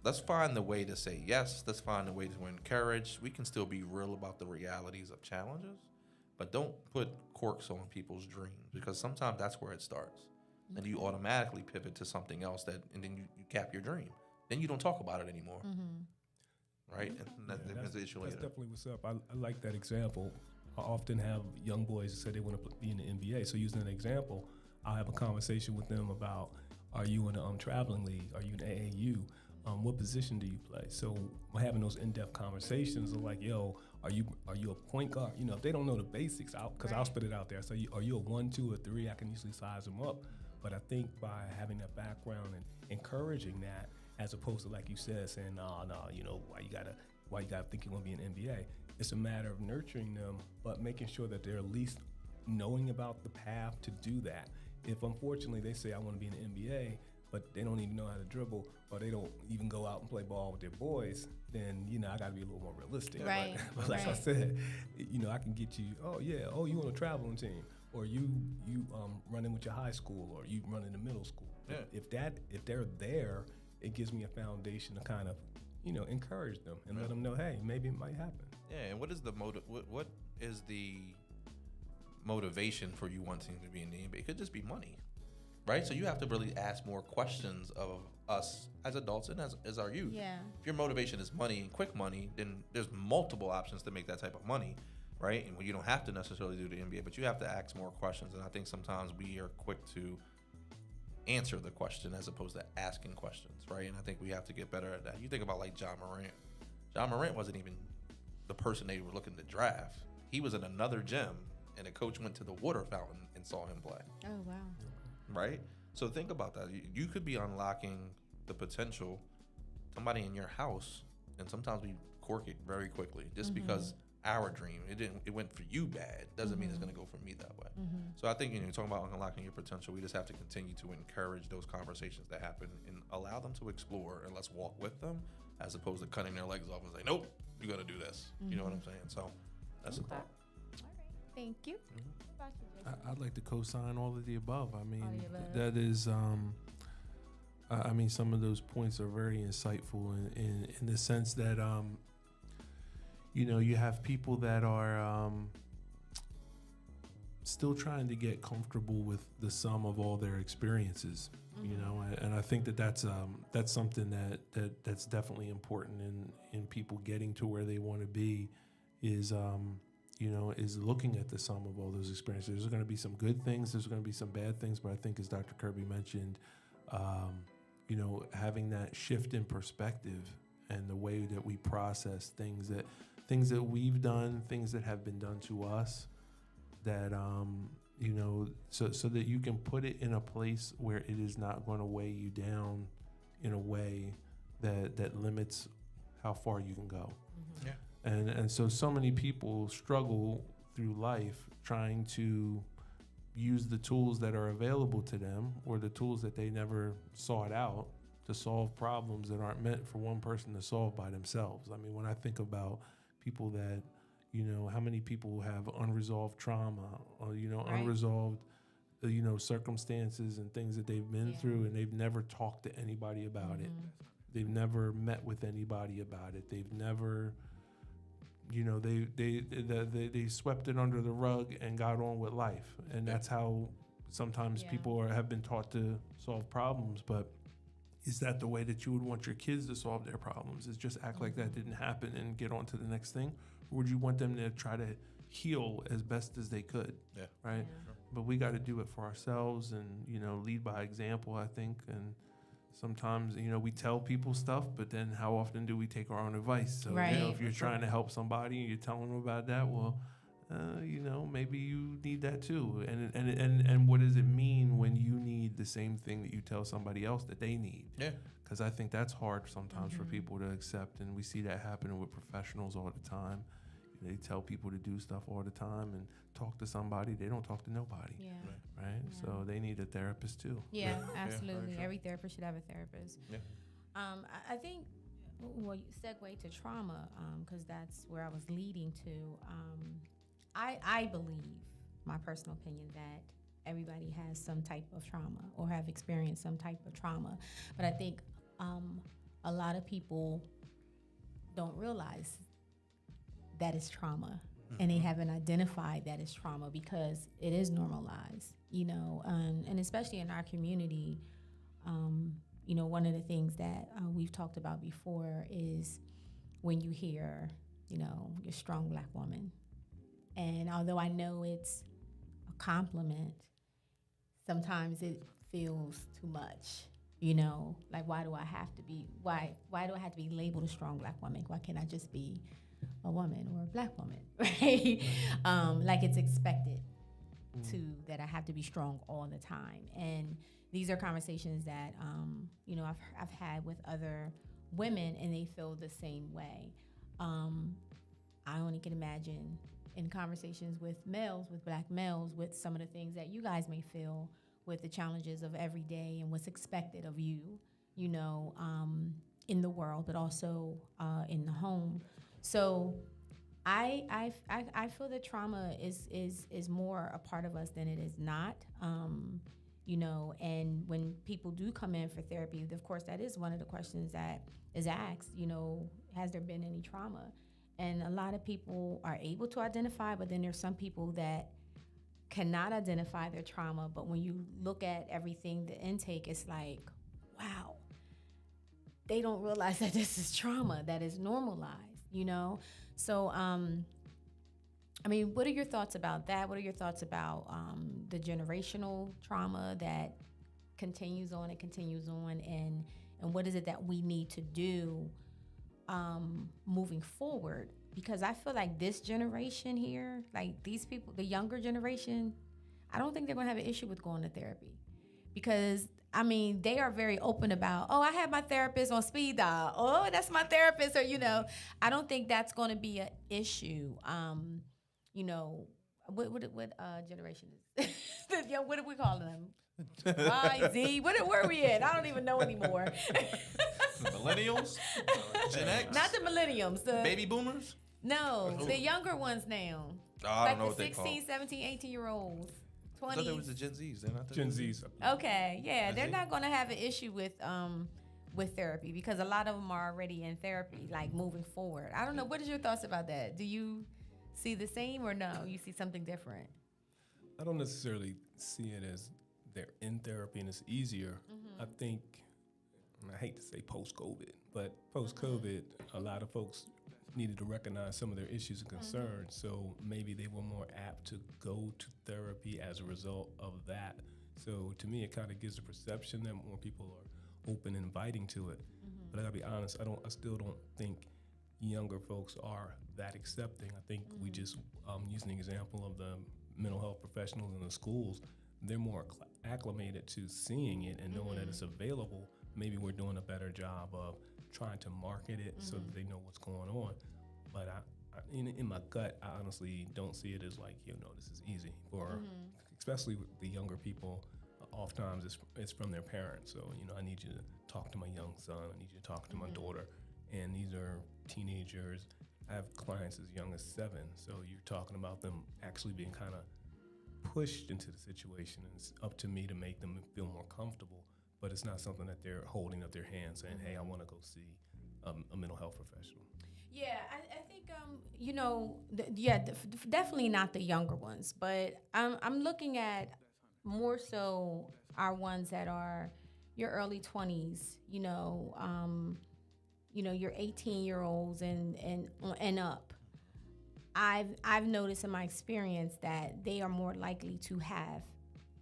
Let's find the way to say yes. Let's find the way to encourage. We can still be real about the realities of challenges, but don't put corks on people's dreams because sometimes that's where it starts. And you automatically pivot to something else and then you cap your dream. Then you don't talk about it anymore. Right? And that's the issue later. That's definitely what's up. I like that example. I often have young boys say they want to be in the NBA. So using an example, I'll have a conversation with them about, are you in a traveling league? Are you in AAU? What position do you play? So having those in-depth conversations are like, yo, are you a point guard? If they don't know the basics, because I'll spit it out there. So are you a 1, 2, or 3? I can usually size them up. But I think by having that background and encouraging that, as opposed to, like you said, saying, no, why you gotta think you want to be an NBA? It's a matter of nurturing them, but making sure that they're at least knowing about the path to do that. If unfortunately they say I want to be in the NBA, but they don't even know how to dribble, or they don't even go out and play ball with their boys, then I got to be a little more realistic. Right. But like I said, I can get you. You on a traveling team, or you running with your high school, or you running the middle school. Yeah. If they're there, it gives me a foundation to kind of, encourage them and let them know, hey, maybe it might happen. Yeah, and what is the what is the motivation for you wanting to be in the NBA? It could just be money, right? So you have to really ask more questions of us as adults and as our youth. Yeah. If your motivation is money and quick money, then there's multiple options to make that type of money, right? And you don't have to necessarily do the NBA, but you have to ask more questions. And I think sometimes we are quick to answer the question as opposed to asking questions, right? And I think we have to get better at that. You think about like John Morant. John Morant wasn't even the person they were looking to draft. He was in another gym, and the coach went to the water fountain and saw him play. Oh, wow. Right? So think about that. You could be unlocking the potential, somebody in your house, and sometimes we cork it very quickly just because our dream, it went for you bad, doesn't mean it's going to go for me that way. So I think, you're talking about unlocking your potential, we just have to continue to encourage those conversations that happen and allow them to explore, and let's walk with them as opposed to cutting their legs off and say, nope, you got to do this. You know what I'm saying? So that's the thought. All right. Thank you. What about you, Jason? I'd like to co-sign all of the above. I mean, All the above. that is, some of those points are very insightful in the sense that, you have people that are still trying to get comfortable with the sum of all their experiences, and I think that's something that's definitely important in people getting to where they want to be is looking at the sum of all those experiences. There's going to be some good things, there's going to be some bad things, but I think as Dr. Kirby mentioned, having that shift in perspective and the way that we process things that we've done, things that have been done to us, that so that you can put it in a place where it is not going to weigh you down in a way that limits how far you can go. Yeah. And so many people struggle through life trying to use the tools that are available to them or the tools that they never sought out to solve problems that aren't meant for one person to solve by themselves. I mean, when I think about people that, how many people have unresolved trauma or, Right. unresolved circumstances and things that they've been through, and they've never talked to anybody about it. They've never met with anybody about it. They've never, they swept it under the rug and got on with life. And that's how sometimes people have been taught to solve problems. But is that the way that you would want your kids to solve their problems? Is just act like that didn't happen and get on to the next thing? Or would you want them to try to heal as best as they could? Yeah. Right? Sure. But we got to do it for ourselves and, lead by example, I think. And sometimes, we tell people stuff, but then how often do we take our own advice? So, if you're trying to help somebody and you're telling them about that, well, maybe you need that too. And what does it mean when you need the same thing that you tell somebody else that they need? Yeah. Because I think that's hard sometimes for people to accept, and we see that happening with professionals all the time. They tell people to do stuff all the time and talk to somebody. They don't talk to nobody. Yeah. Right? Yeah. So they need a therapist too. Yeah, absolutely. Every therapist should have a therapist. Yeah. I think, you segue to trauma, because that's where I was leading to. I believe, my personal opinion, that everybody has some type of trauma or have experienced some type of trauma. But I think a lot of people don't realize that is trauma, and they haven't identified that as trauma because it is normalized, and especially in our community, one of the things that we've talked about before is when you hear, you're a strong Black woman. And although I know it's a compliment, sometimes it feels too much, like why do I have to be labeled a strong Black woman? Why can't I just be a woman or a Black woman, right? Like it's expected that I have to be strong all the time. And these are conversations that, I've had with other women, and they feel the same way. I only can imagine in conversations with males, with Black males, with some of the things that you guys may feel with the challenges of every day and what's expected of you, in the world, but also in the home. So I feel that trauma is more a part of us than it is not, and when people do come in for therapy, of course, that is one of the questions that is asked, has there been any trauma? And a lot of people are able to identify, but then there's some people that cannot identify their trauma. But when you look at everything, the intake, it's like, wow, they don't realize that this is trauma that is normalized, So, what are your thoughts about that? What are your thoughts about the generational trauma that continues on and what is it that we need to do moving forward? Because I feel like this generation here, like these people, the younger generation, I don't think they're going to have an issue with going to therapy because they are very open about, oh, I have my therapist on speed dial. Oh, that's my therapist. Or, I don't think that's going to be an issue. What generation is what do we call them? Y, Z, where are we at? I don't even know anymore. Millennials? Gen X? Not the millennials. The baby boomers? No, the younger ones now. Oh, I don't know what they call 16, 17, 18-year-olds. 20s. I thought there was the Gen Zs. They're not the Gen Zs. Okay, yeah. They're not going to have an issue with therapy because a lot of them are already in therapy, like moving forward. I don't know. What is your thoughts about that? Do you see the same or no? You see something different? I don't necessarily see it as they're in therapy and it's easier. I think, and I hate to say post-COVID, but post-COVID, a lot of folks needed to recognize some of their issues and concerns, so maybe they were more apt to go to therapy as a result of that. So to me, it kind of gives a perception that more people are open and inviting to it. But I gotta be honest, I still don't think younger folks are that accepting. I think we just, using the example of the mental health professionals in the schools, they're more acclimated to seeing it and knowing that it's available. Maybe we're doing a better job of trying to market it so that they know what's going on. But in my gut, I honestly don't see it as like, this is easy. For especially with the younger people, oftentimes it's from their parents. So, I need you to talk to my young son. I need you to talk to my daughter. And these are teenagers. I have clients as young as 7. So you're talking about them actually being kind of pushed into the situation, and it's up to me to make them feel more comfortable. But it's not something that they're holding up their hand saying, "Hey, I want to go see a mental health professional." Yeah, I think definitely not the younger ones, but I'm looking at more so our ones that are your early 20s, your 18-year-olds and up. I've noticed in my experience that they are more likely to have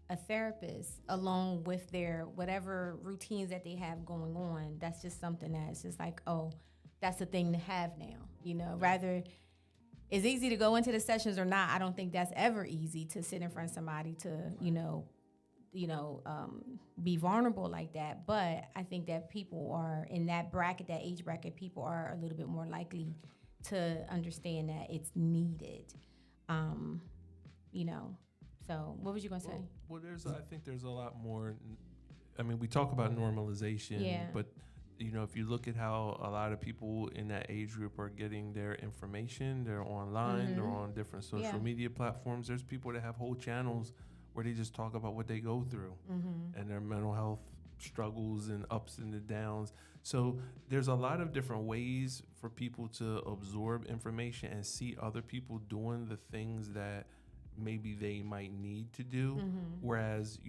a therapist along with their whatever routines that they have going on. That's just something that's just like, oh, that's the thing to have now. Rather, it's easy to go into the sessions or not. I don't think that's ever easy to sit in front of somebody to, be vulnerable like that. But I think that people are in that bracket, that age bracket, people are a little bit more likely to understand that it's needed. So what was you gonna say? Well, I think there's a lot more. I mean, we talk about normalization, but if you look at how a lot of people in that age group are getting their information, they're online, they're on different social media platforms. There's people that have whole channels where they just talk about what they go through and their mental health struggles and ups and the downs. So there's a lot of different ways for people to absorb information and see other people doing the things that maybe they might need to do. Whereas,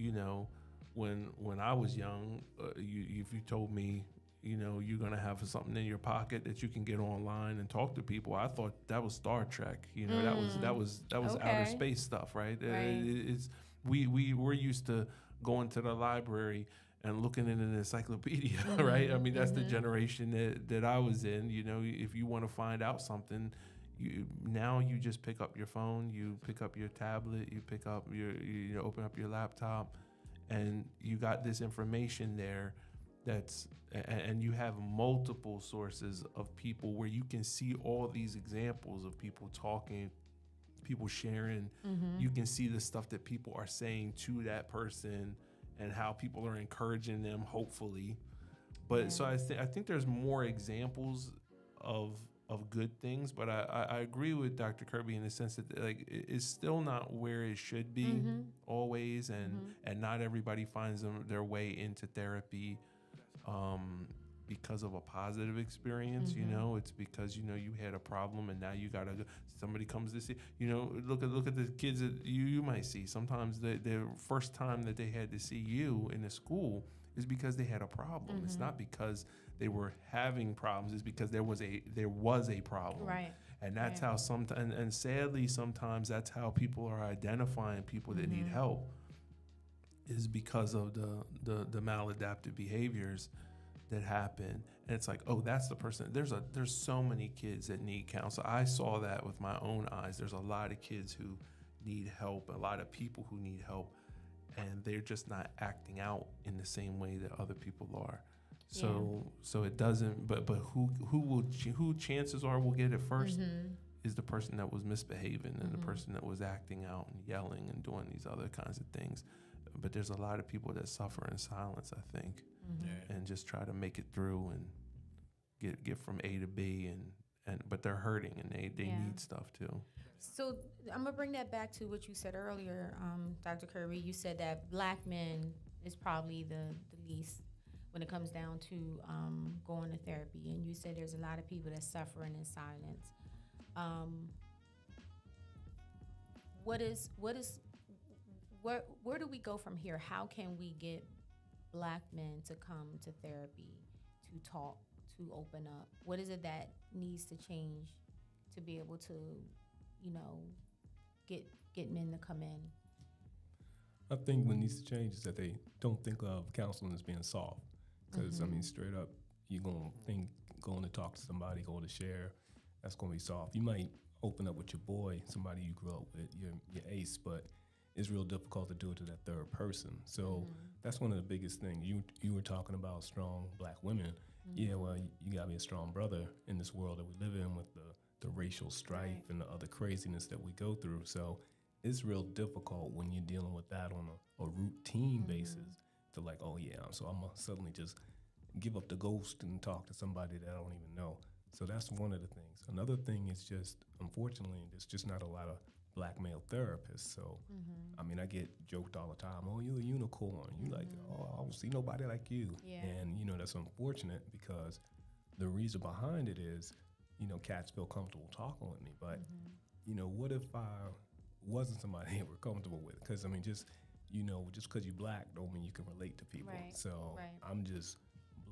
when I was young, if you told me, you're going to have something in your pocket that you can get online and talk to people, I thought that was Star Trek. That was outer space stuff, right? We're used to going to the library and looking in an encyclopedia, right? I mean, that's the generation that I was in. If you want to find out something, now you just pick up your phone, you pick up your tablet, you pick up you open up your laptop, and you got this information there and you have multiple sources of people where you can see all these examples of people talking, people sharing. You can see the stuff that people are saying to that person and how people are encouraging them, hopefully. But so I think there's more examples of good things, but I agree with Dr. Kirby in the sense that it's still not where it should be always, and not everybody finds their way into therapy because of a positive experience. It's because you had a problem and now you gotta go. Somebody comes to see. Look at the kids that you might see. Sometimes the first time that they had to see you in a school is because they had a problem. It's not because they were having problems. It's because there was a problem. Right. And that's how sometimes, and sadly, sometimes that's how people are identifying people that need help, is because of the maladaptive behaviors that happen. And it's like, oh, that's the person. There's so many kids that need counsel. I saw that with my own eyes. There's a lot of kids who need help, a lot of people who need help, and they're just not acting out in the same way that other people are. So it doesn't. But who chances are will get it first is the person that was misbehaving and the person that was acting out and yelling and doing these other kinds of things. But there's a lot of people that suffer in silence, I think, and just try to make it through and get from A to B, but they're hurting and they need stuff too. So I'm gonna bring that back to what you said earlier, Dr. Kirby. You said that Black men is probably the least when it comes down to going to therapy, and you said there's a lot of people that suffering in silence. Where do we go from here? How can we get Black men to come to therapy, to talk, to open up? What is it that needs to change to be able to, get men to come in? I think what needs to change is that they don't think of counseling as being soft. Because, straight up, you're going to think going to talk to somebody, going to share, that's going to be soft. You might open up with your boy, somebody you grew up with, your ace, but it's real difficult to do it to that third person. So that's one of the biggest things. You were talking about strong Black women. Yeah, well, you got to be a strong brother in this world that we live in with the racial strife and the other craziness that we go through. So it's real difficult when you're dealing with that on a routine basis to like, oh yeah, so I'm going to suddenly just give up the ghost and talk to somebody that I don't even know. So that's one of the things. Another thing is just, unfortunately, there's just not a lot of black male therapists. So, I mean, I get joked all the time, oh, you're a unicorn. You like, oh, I don't see nobody like you. Yeah. And, you know, that's unfortunate because the reason behind it is, you know, cats feel comfortable talking with me. But, you know, what if I wasn't somebody they were comfortable with? Because, I mean, just, you know, just because you're black don't mean you can relate to people. Right. So Right. I'm just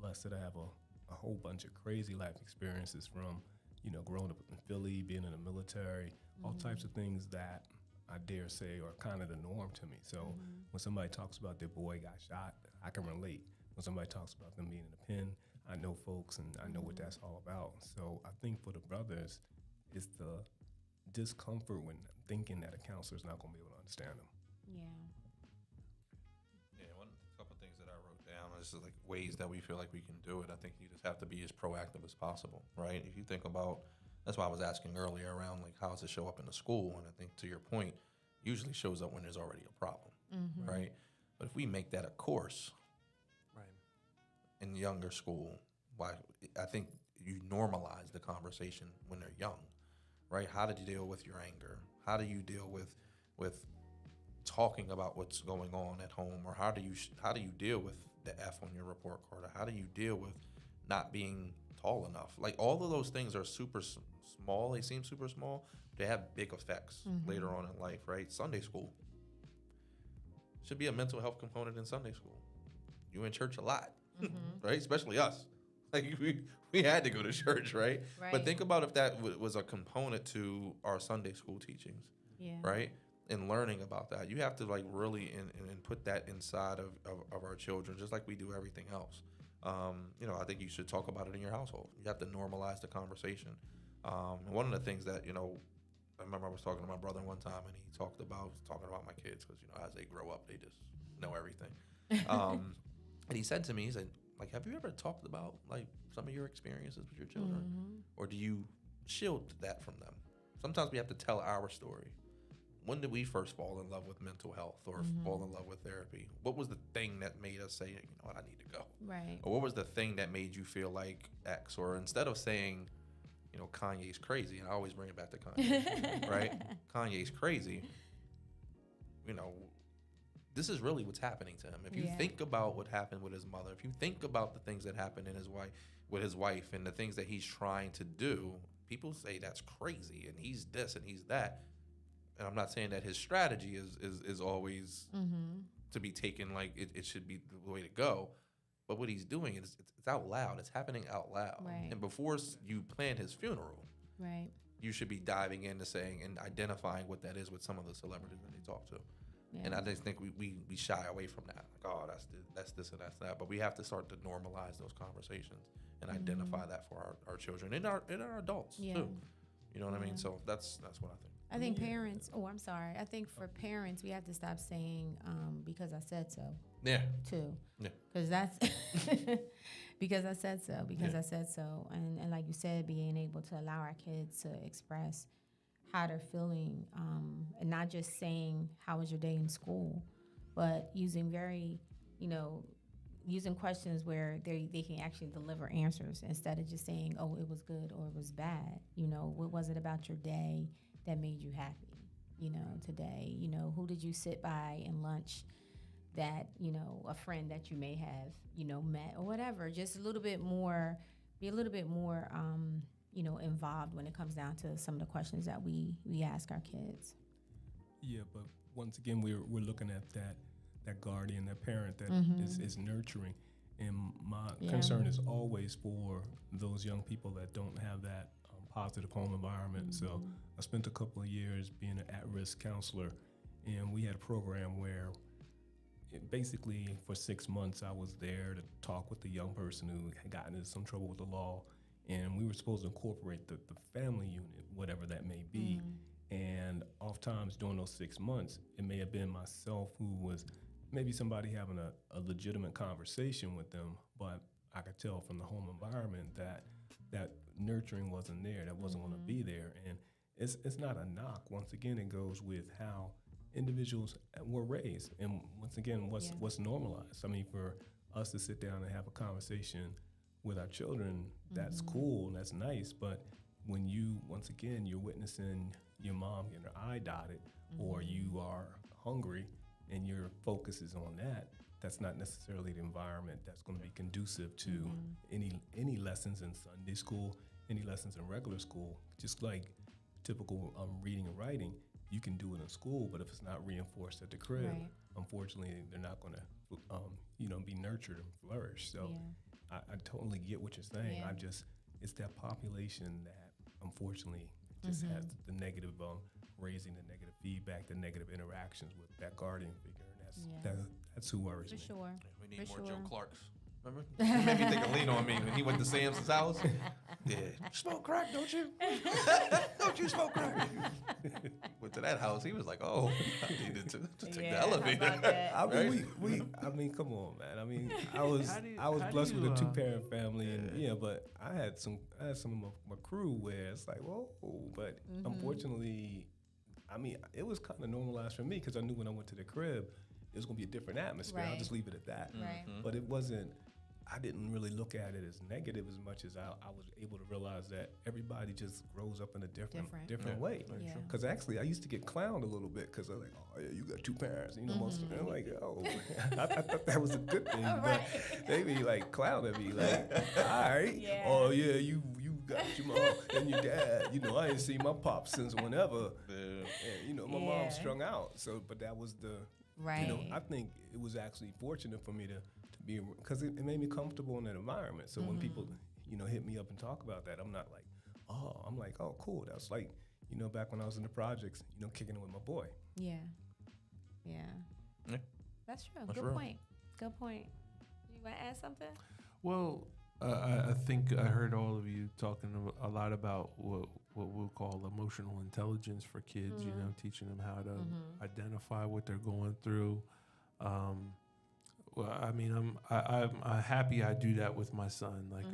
blessed that I have a whole bunch of crazy life experiences from, you know, growing up in Philly, being in the military, all types of things that I dare say are kind of the norm to me. So when somebody talks about their boy got shot, I can relate. When somebody talks about them being in the pen, I know folks and I know what that's all about. So I think for the brothers, it's the discomfort when thinking that a counselor's not going to be able to understand them. Yeah. Yeah, a couple of things that I wrote down is like ways that we feel like we can do it. I think you just have to be as proactive as possible, right? If you think about, that's why I was asking earlier around like how does it show up in the school, and I think to your point, usually shows up when there's already a problem, right? But if we make that a course, in younger school, why I think you normalize the conversation when they're young, right? How did you deal with your anger? How do you deal with talking about what's going on at home, or how do you deal with the F on your report card, or how do you deal with not being tall enough? Like all of those things are super small. They seem super small. They have big effects later on in life, right? Sunday school should be a mental health component in Sunday school. You in church a lot, right? Especially us. Like we had to go to church, right? But think about if that was a component to our Sunday school teachings, right? And learning about that, you have to like really and put that inside of our children, just like we do everything else. You know, I think you should talk about it in your household. You have to normalize the conversation. And one of the things that, you know, I remember I was talking to my brother one time, and he talking about my kids, because, you know, as they grow up, they just know everything. And he said to me, he said, like, have you ever talked about like some of your experiences with your children, or do you shield that from them? Sometimes we have to tell our story. When did we first fall in love with mental health or fall in love with therapy? What was the thing that made us say, you know what, I need to go? Right. Or what was the thing that made you feel like X? Or instead of saying, you know, Kanye's crazy, and I always bring it back to Kanye, right? Kanye's crazy. You know, this is really what's happening to him. If you think about what happened with his mother, if you think about the things that happened with his wife and the things that he's trying to do, people say that's crazy and he's this and he's that. And I'm not saying that his strategy is always to be taken like it should be the way to go. But what he's doing is it's out loud. It's happening out loud. Right. And before you plan his funeral, you should be diving into saying and identifying what that is with some of the celebrities that he talked to. Yeah. And I just think we shy away from that. Like, oh, that's this and that's that. But we have to start to normalize those conversations and identify that for our children and our adults too. You know what I mean? So that's what I think. I think parents. Oh, I'm sorry. I think for parents, we have to stop saying because I said so. Yeah. Too. Yeah. Because that's because I said so. Because I said so. And like you said, being able to allow our kids to express how they're feeling, and not just saying how was your day in school, but using using questions where they can actually deliver answers instead of just saying, oh, it was good or it was bad. You know, what was it about your day that made you happy, you know, today? You know, who did you sit by in lunch that, you know, a friend that you may have, you know, met or whatever. Just be a little bit more, you know, involved when it comes down to some of the questions that we ask our kids. Yeah, but once again, we're looking at that guardian, that parent that is nurturing. And my concern is always for those young people that don't have that positive home environment. So I spent a couple of years being an at-risk counselor, and we had a program where basically for 6 months I was there to talk with the young person who had gotten into some trouble with the law, and we were supposed to incorporate the family unit, whatever that may be. And oftentimes during those 6 months, it may have been myself who was maybe somebody having a legitimate conversation with them, but I could tell from the home environment that nurturing wasn't there, that wasn't going to be there. And it's not a knock. Once again, it goes with how individuals were raised, and once again, what's normalized. I mean, for us to sit down and have a conversation with our children, that's cool, that's nice, but when you're witnessing your mom getting her eye dotted, or you are hungry and your focus is on that, that's not necessarily the environment that's going to be conducive to any lessons in Sunday school, any lessons in regular school. Just like typical reading and writing, you can do it in school, but if it's not reinforced at the crib, unfortunately, they're not going to, be nurtured and flourish. So I totally get what you're saying. It's that population that unfortunately just has the negative, raising the negative feedback, the negative interactions with that guardian figure. And that's who worries me. For sure. We need For more sure. Joe Clarks. Remember? He made me think of Lean on Me when he went to Sam's house. Yeah. Smoke crack, don't you? Don't you smoke crack? Went to that house. He was like, oh, I needed to take the elevator. I mean, come on, man. I mean, I was blessed with a 2-parent family, and but I had some of my crew where it's like, whoa, but unfortunately, I mean, it was kind of normalized for me because I knew when I went to the crib, it was going to be a different atmosphere. I'll just leave it at that. Right. But it wasn't, I didn't really look at it as negative as much as I was able to realize that everybody just grows up in a different way. Because actually, I used to get clowned a little bit because I was like, oh, yeah, you got 2 parents. Most of them, I'm like, oh, I thought that was a good thing. But they be like clowning me, like, all right. Oh, yeah, you got your mom and your dad. I ain't seen my pop since whenever. And, my mom strung out. So, but that was the, I think it was actually fortunate for me to be, because it made me comfortable in that environment. So when people, hit me up and talk about that, I'm not like, oh, I'm like, oh, cool. That's like, back when I was in the projects, kicking it with my boy. Yeah. That's true. Good point. You want to add something? Well, I think I heard all of you talking a lot about what we'll call emotional intelligence for kids, teaching them how to identify what they're going through. Well, I mean, I'm happy I do that with my son. Like,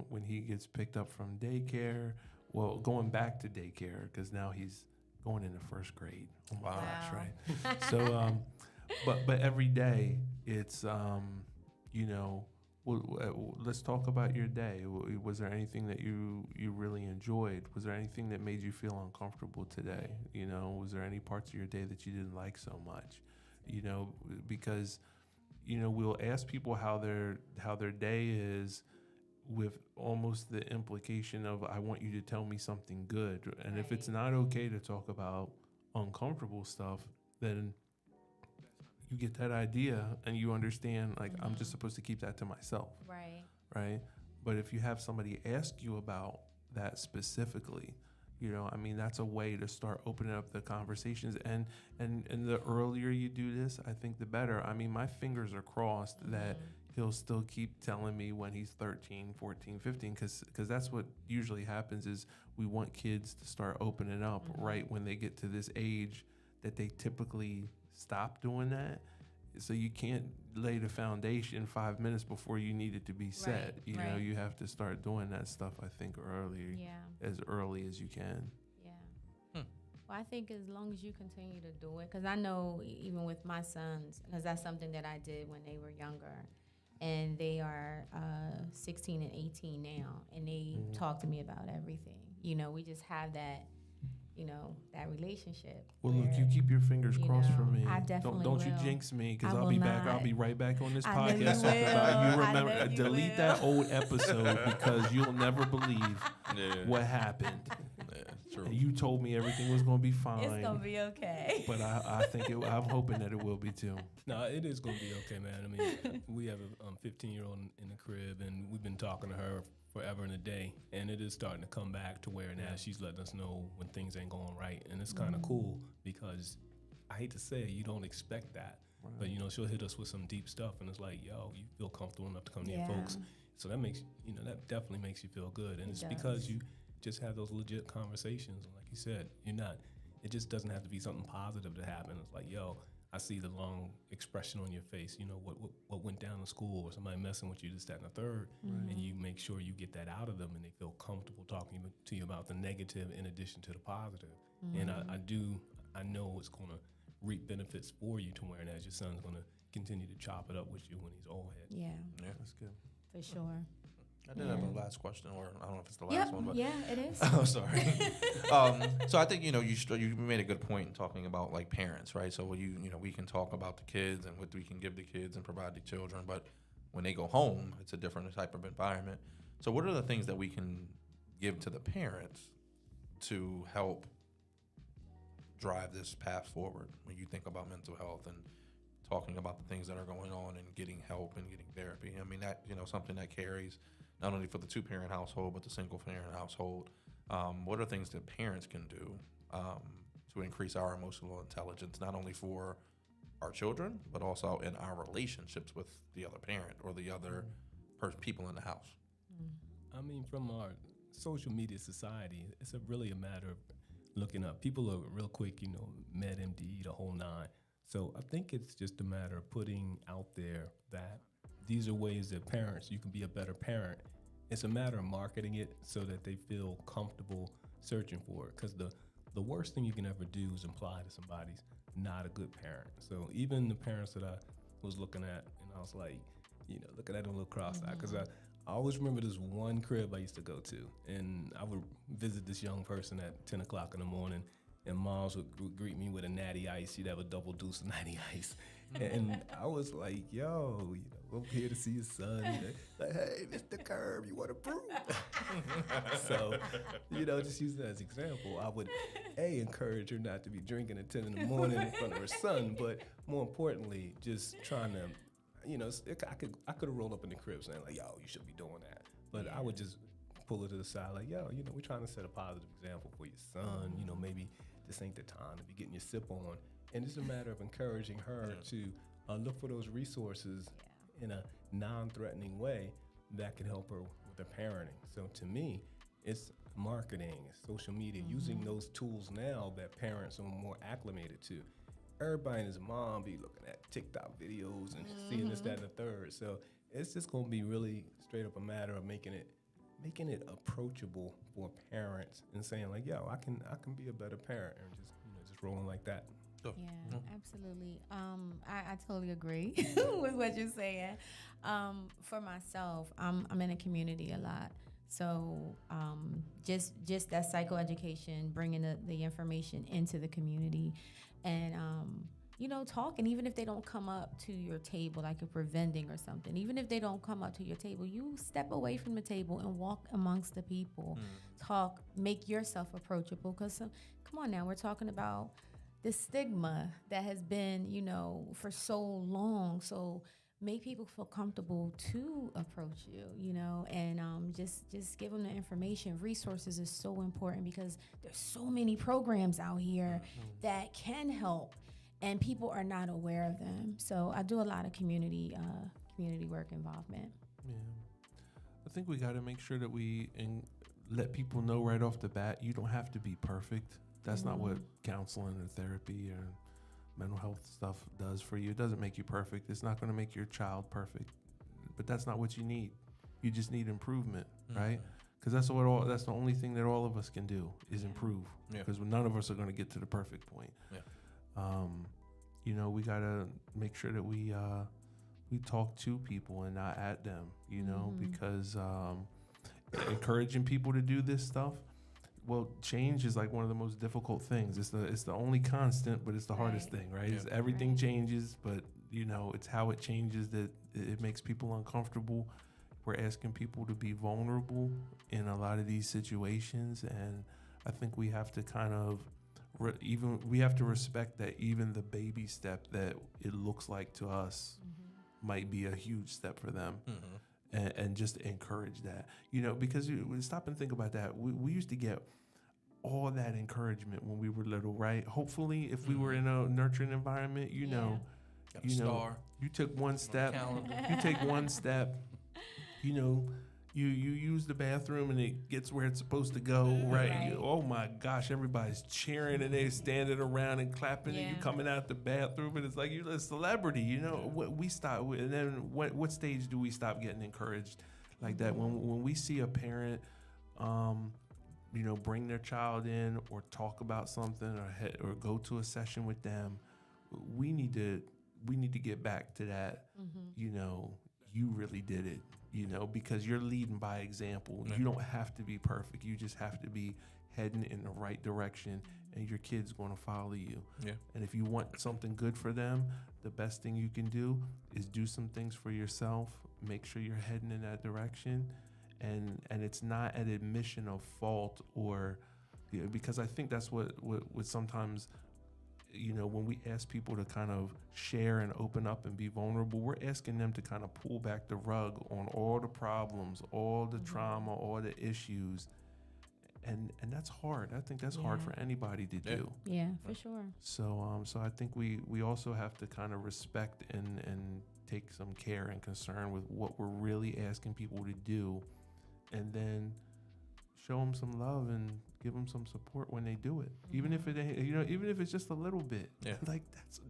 when he gets picked up from daycare, going back to daycare, because now he's going into 1st grade. Oh my gosh, right? So, but every day it's, let's talk about your day. Was there anything that you really enjoyed? Was there anything that made you feel uncomfortable today? Was there any parts of your day that you didn't like so much? Because we'll ask people how their day is with almost the implication of, I want you to tell me something good. And if it's not okay to talk about uncomfortable stuff, then you get that idea and you understand, like, I'm just supposed to keep that to myself. Right. But if you have somebody ask you about that specifically, that's a way to start opening up the conversations. And the earlier you do this, I think the better. I mean, my fingers are crossed that he'll still keep telling me when he's 13, 14, 15, because that's what usually happens is we want kids to start opening up right when they get to this age that they typically stop doing that. So you can't lay the foundation 5 minutes before you need it to be set. You have to start doing that stuff, I think, as early as you can. Well, I think as long as you continue to do it, because I know even with my sons, because that's something that I did when they were younger, and they are 16 and 18 now, and they talk to me about everything. We just have that, that relationship. Well, look, you keep your fingers crossed for me. I definitely Don't you will. jinx me, because I I'll will be back. not. I'll be right back on this I know you podcast talking will. about you. I Remember, know you delete will. that old episode because you'll never believe what happened. True. And you told me everything was going to be fine. It's going to be okay. But I think I'm hoping that it will be too. No, it is going to be okay, man. I mean, we have a 15-year-old in the crib, and we've been talking to her forever and a day, and it is starting to come back to where now she's letting us know when things ain't going right, and it's kind of cool because I hate to say it, you don't expect that, but she'll hit us with some deep stuff, and it's like, yo, you feel comfortable enough to come to your folks, so that makes that definitely makes you feel good, and it's because you just have those legit conversations, and like you said, it just doesn't have to be something positive to happen. It's like, yo, I see the long expression on your face, what went down in school, or somebody messing with you, this, that, and the third, and you make sure you get that out of them, and they feel comfortable talking to you about the negative in addition to the positive. And I know it's going to reap benefits for you to where, and as your son's going to continue to chop it up with you when he's old head. Yeah, That's good. for sure. I did have a last question, or I don't know if it's the last one, but yeah, it is. I'm sorry. So I think you made a good point in talking about like parents, right? So we can talk about the kids and what we can give the kids and provide the children, but when they go home, it's a different type of environment. So what are the things that we can give to the parents to help drive this path forward when you think about mental health and talking about the things that are going on and getting help and getting therapy? I mean, that something that carries not only for the two-parent household but the single-parent household. What are things that parents can do to increase our emotional intelligence, not only for our children but also in our relationships with the other parent or the other people in the house? I mean, from our social media society, it's really a matter of looking up. People are real quick, MedMD, the whole nine. So I think it's just a matter of putting out there that these are ways that you can be a better parent. It's a matter of marketing it so that they feel comfortable searching for it. Because the worst thing you can ever do is imply that somebody's not a good parent. So even the parents that I was looking at, and I was like, looking at them a little cross-eyed. Because I always remember this one crib I used to go to. And I would visit this young person at 10 o'clock in the morning. And moms would greet me with a natty ice. She'd have a double deuce of natty ice. And I was like, yo, I'm here to see your son. Like, hey, Mr. Curb, you want a brew? So, just use that as an example. I would, encourage her not to be drinking at 10 in the morning in front of her son. But more importantly, just trying to, I could have rolled up in the crib saying, like, yo, you should be doing that. But I would just pull her to the side, like, yo, we're trying to set a positive example for your son. Maybe this ain't the time to be getting your sip on. And it's a matter of encouraging her to look for those resources in a non-threatening way that can help her with her parenting. So to me, it's marketing, it's social media, using those tools now that parents are more acclimated to. Everybody and his mom be looking at TikTok videos and seeing this, that, and the third. So it's just going to be really straight up a matter of making it approachable for parents and saying like, yo, I can be a better parent, and just rolling like that. Yeah, absolutely. I totally agree with what you're saying. For myself, I'm in a community a lot. So just that psychoeducation, bringing the information into the community and, talking, even if they don't come up to your table, like if we're vending or something, even if they don't come up to your table, you step away from the table and walk amongst the people, talk, make yourself approachable. Because come on now, we're talking about the stigma that has been, for so long. So make people feel comfortable to approach you, and just give them the information. Resources is so important because there's so many programs out here that can help, and people are not aware of them. So I do a lot of community work involvement. Yeah, I think we got to make sure that we let people know right off the bat, you don't have to be perfect. That's not what counseling or therapy or mental health stuff does for you. It doesn't make you perfect. It's not going to make your child perfect, but that's not what you need. You just need improvement, right? Because that's the only thing that all of us can do is improve. Because none of us are going to get to the perfect point. We got to make sure that we talk to people and not at them, because encouraging people to do this stuff. Well, change is like one of the most difficult things. It's the only constant, but it's the hardest thing, right? It's everything changes, but it's how it changes that it makes people uncomfortable. We're asking people to be vulnerable in a lot of these situations, and I think we have to kind of we have to respect that even the baby step that it looks like to us might be a huge step for them. And just encourage that, because stop and think about that. We used to get all that encouragement when we were little, right? Hopefully, if we were in a nurturing environment, you took one step, you take one step, you use the bathroom and it gets where it's supposed to go, right? Oh my gosh, everybody's cheering and they're standing around and clapping, and you coming out the bathroom and it's like you're a celebrity, What we stop with, and then what stage do we stop getting encouraged like that? When we see a parent, bring their child in or talk about something or go to a session with them, we need to get back to that. You really did it. you know, because you're leading by example. Yeah. You don't have to be perfect. You just have to be heading in the right direction, and your kid's going to follow you. Yeah. And if you want something good for them, the best thing you can do is do some things for yourself. Make sure you're heading in that direction, and it's not an admission of fault or, you know, because I think that's what sometimes, you know, when we ask people to kind of share and open up and be vulnerable, we're asking them to kind of pull back the rug on all the problems, all the trauma, all the issues. And that's hard. I think that's hard for anybody to do. Yeah, for sure. So I think we also have to kind of respect and take some care and concern with what we're really asking people to do, and then show them some love and give them some support when they do it. Even if it ain't, you know, even if it's just a little bit. Yeah. Like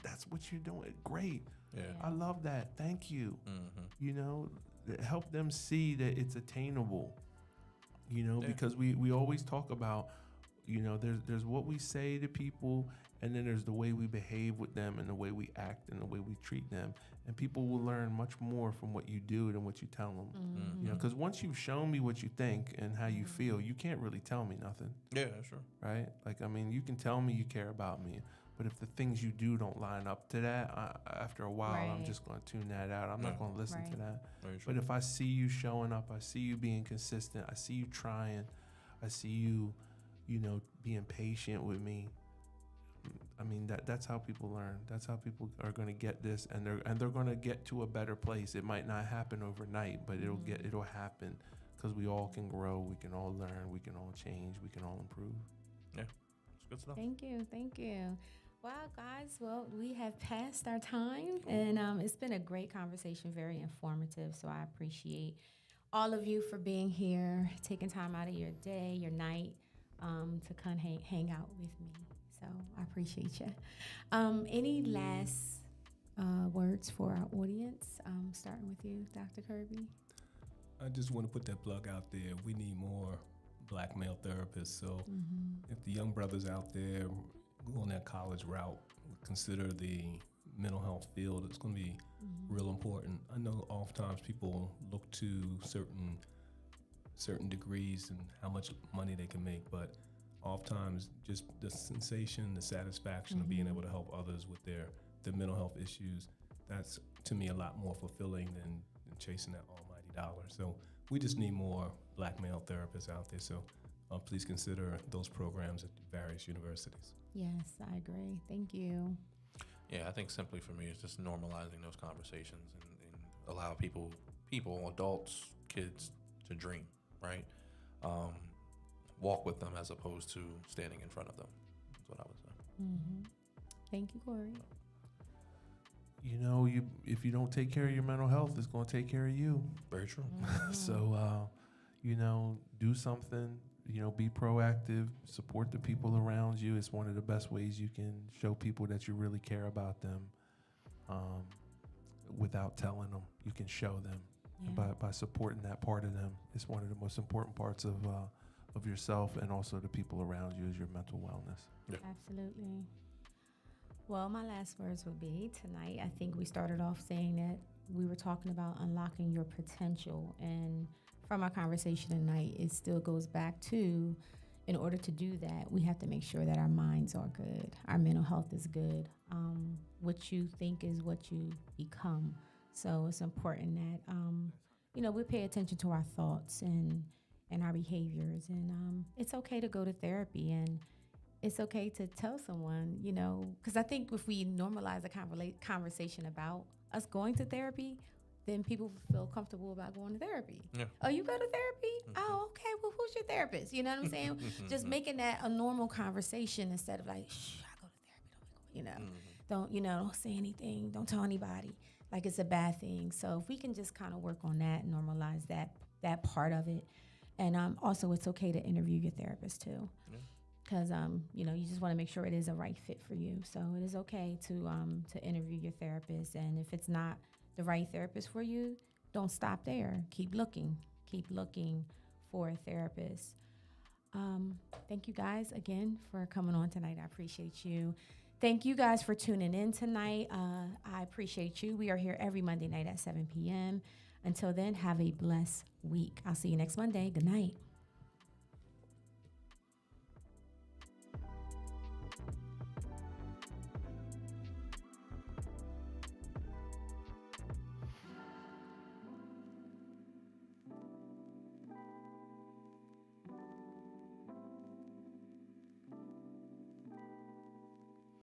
that's what you're doing. Great. Yeah. I love that. Thank you. Mm-hmm. You know, help them see that it's attainable. You know, because we always talk about, you know, there's what we say to people, and then there's the way we behave with them and the way we act and the way we treat them. And people will learn much more from what you do than what you tell them. Mm-hmm. You know, because once you've shown me what you think and how you feel, you can't really tell me nothing. Yeah, sure. Right? Like, I mean, you can tell me you care about me, but if the things you do don't line up to that, after a while, I'm just going to tune that out. I'm not going to listen to that. Very But if I see you showing up, I see you being consistent, I see you trying, I see you, you know, being patient with me. I mean, that's how people learn. That's how people are going to get this, and they're going to get to a better place. It might not happen overnight, but it'll happen, because we all can grow, we can all learn, we can all change, we can all improve. Yeah, it's good stuff. Thank you. Wow, guys. Well, we have passed our time, and it's been a great conversation, very informative. So I appreciate all of you for being here, taking time out of your day, your night, to come hang out with me. So I appreciate you. Any last words for our audience? Starting with you, Dr. Kirby. I just want to put that plug out there. We need more black male therapists. So if the young brothers out there go on that college route, consider the mental health field. It's going to be real important. I know oftentimes people look to certain degrees and how much money they can make, but oftentimes just the sensation, the satisfaction of being able to help others with their mental health issues, that's to me a lot more fulfilling than chasing that almighty dollar. So we just need more black male therapists out there. So please consider those programs at various universities. Yes, I agree. Thank you. Yeah, I think simply for me, it's just normalizing those conversations and allow people, adults, kids, to dream, right? Walk with them as opposed to standing in front of them. That's what I would say. Thank you, Corey. You know, if you don't take care of your mental health, it's going to take care of you. Very true. So, you know, do something. You know, be proactive, support the people around you. It's one of the best ways you can show people that you really care about them, without telling them. You can show them by supporting that part of them. It's one of the most important parts of yourself and also the people around you is your mental wellness. Yeah. Absolutely. Well, my last words would be tonight, I think we started off saying that we were talking about unlocking your potential, and from our conversation tonight, it still goes back to, in order to do that, we have to make sure that our minds are good, our mental health is good. What you think is what you become. So it's important that, you know, we pay attention to our thoughts and our behaviors. And it's okay to go to therapy, and it's okay to tell someone, you know, because I think if we normalize a conversation about us going to therapy, then people feel comfortable about going to therapy. Yeah. Oh, you go to therapy? Oh, okay. Well, who's your therapist? You know what I'm saying? Just making that a normal conversation instead of like, shh, I go to therapy. You know, don't say anything. Don't tell anybody. Like it's a bad thing. So if we can just kind of work on that and normalize that part of it. And also, it's okay to interview your therapist too. Because, you know, you just want to make sure it is a right fit for you. So it is okay to interview your therapist. And if it's not the right therapist for you, don't stop there. Keep looking for a therapist. Thank you guys again for coming on tonight. I appreciate you. Thank you guys for tuning in tonight. I appreciate you. We are here every Monday night at 7 p.m. Until then, have a blessed week. I'll see you next Monday. Good night.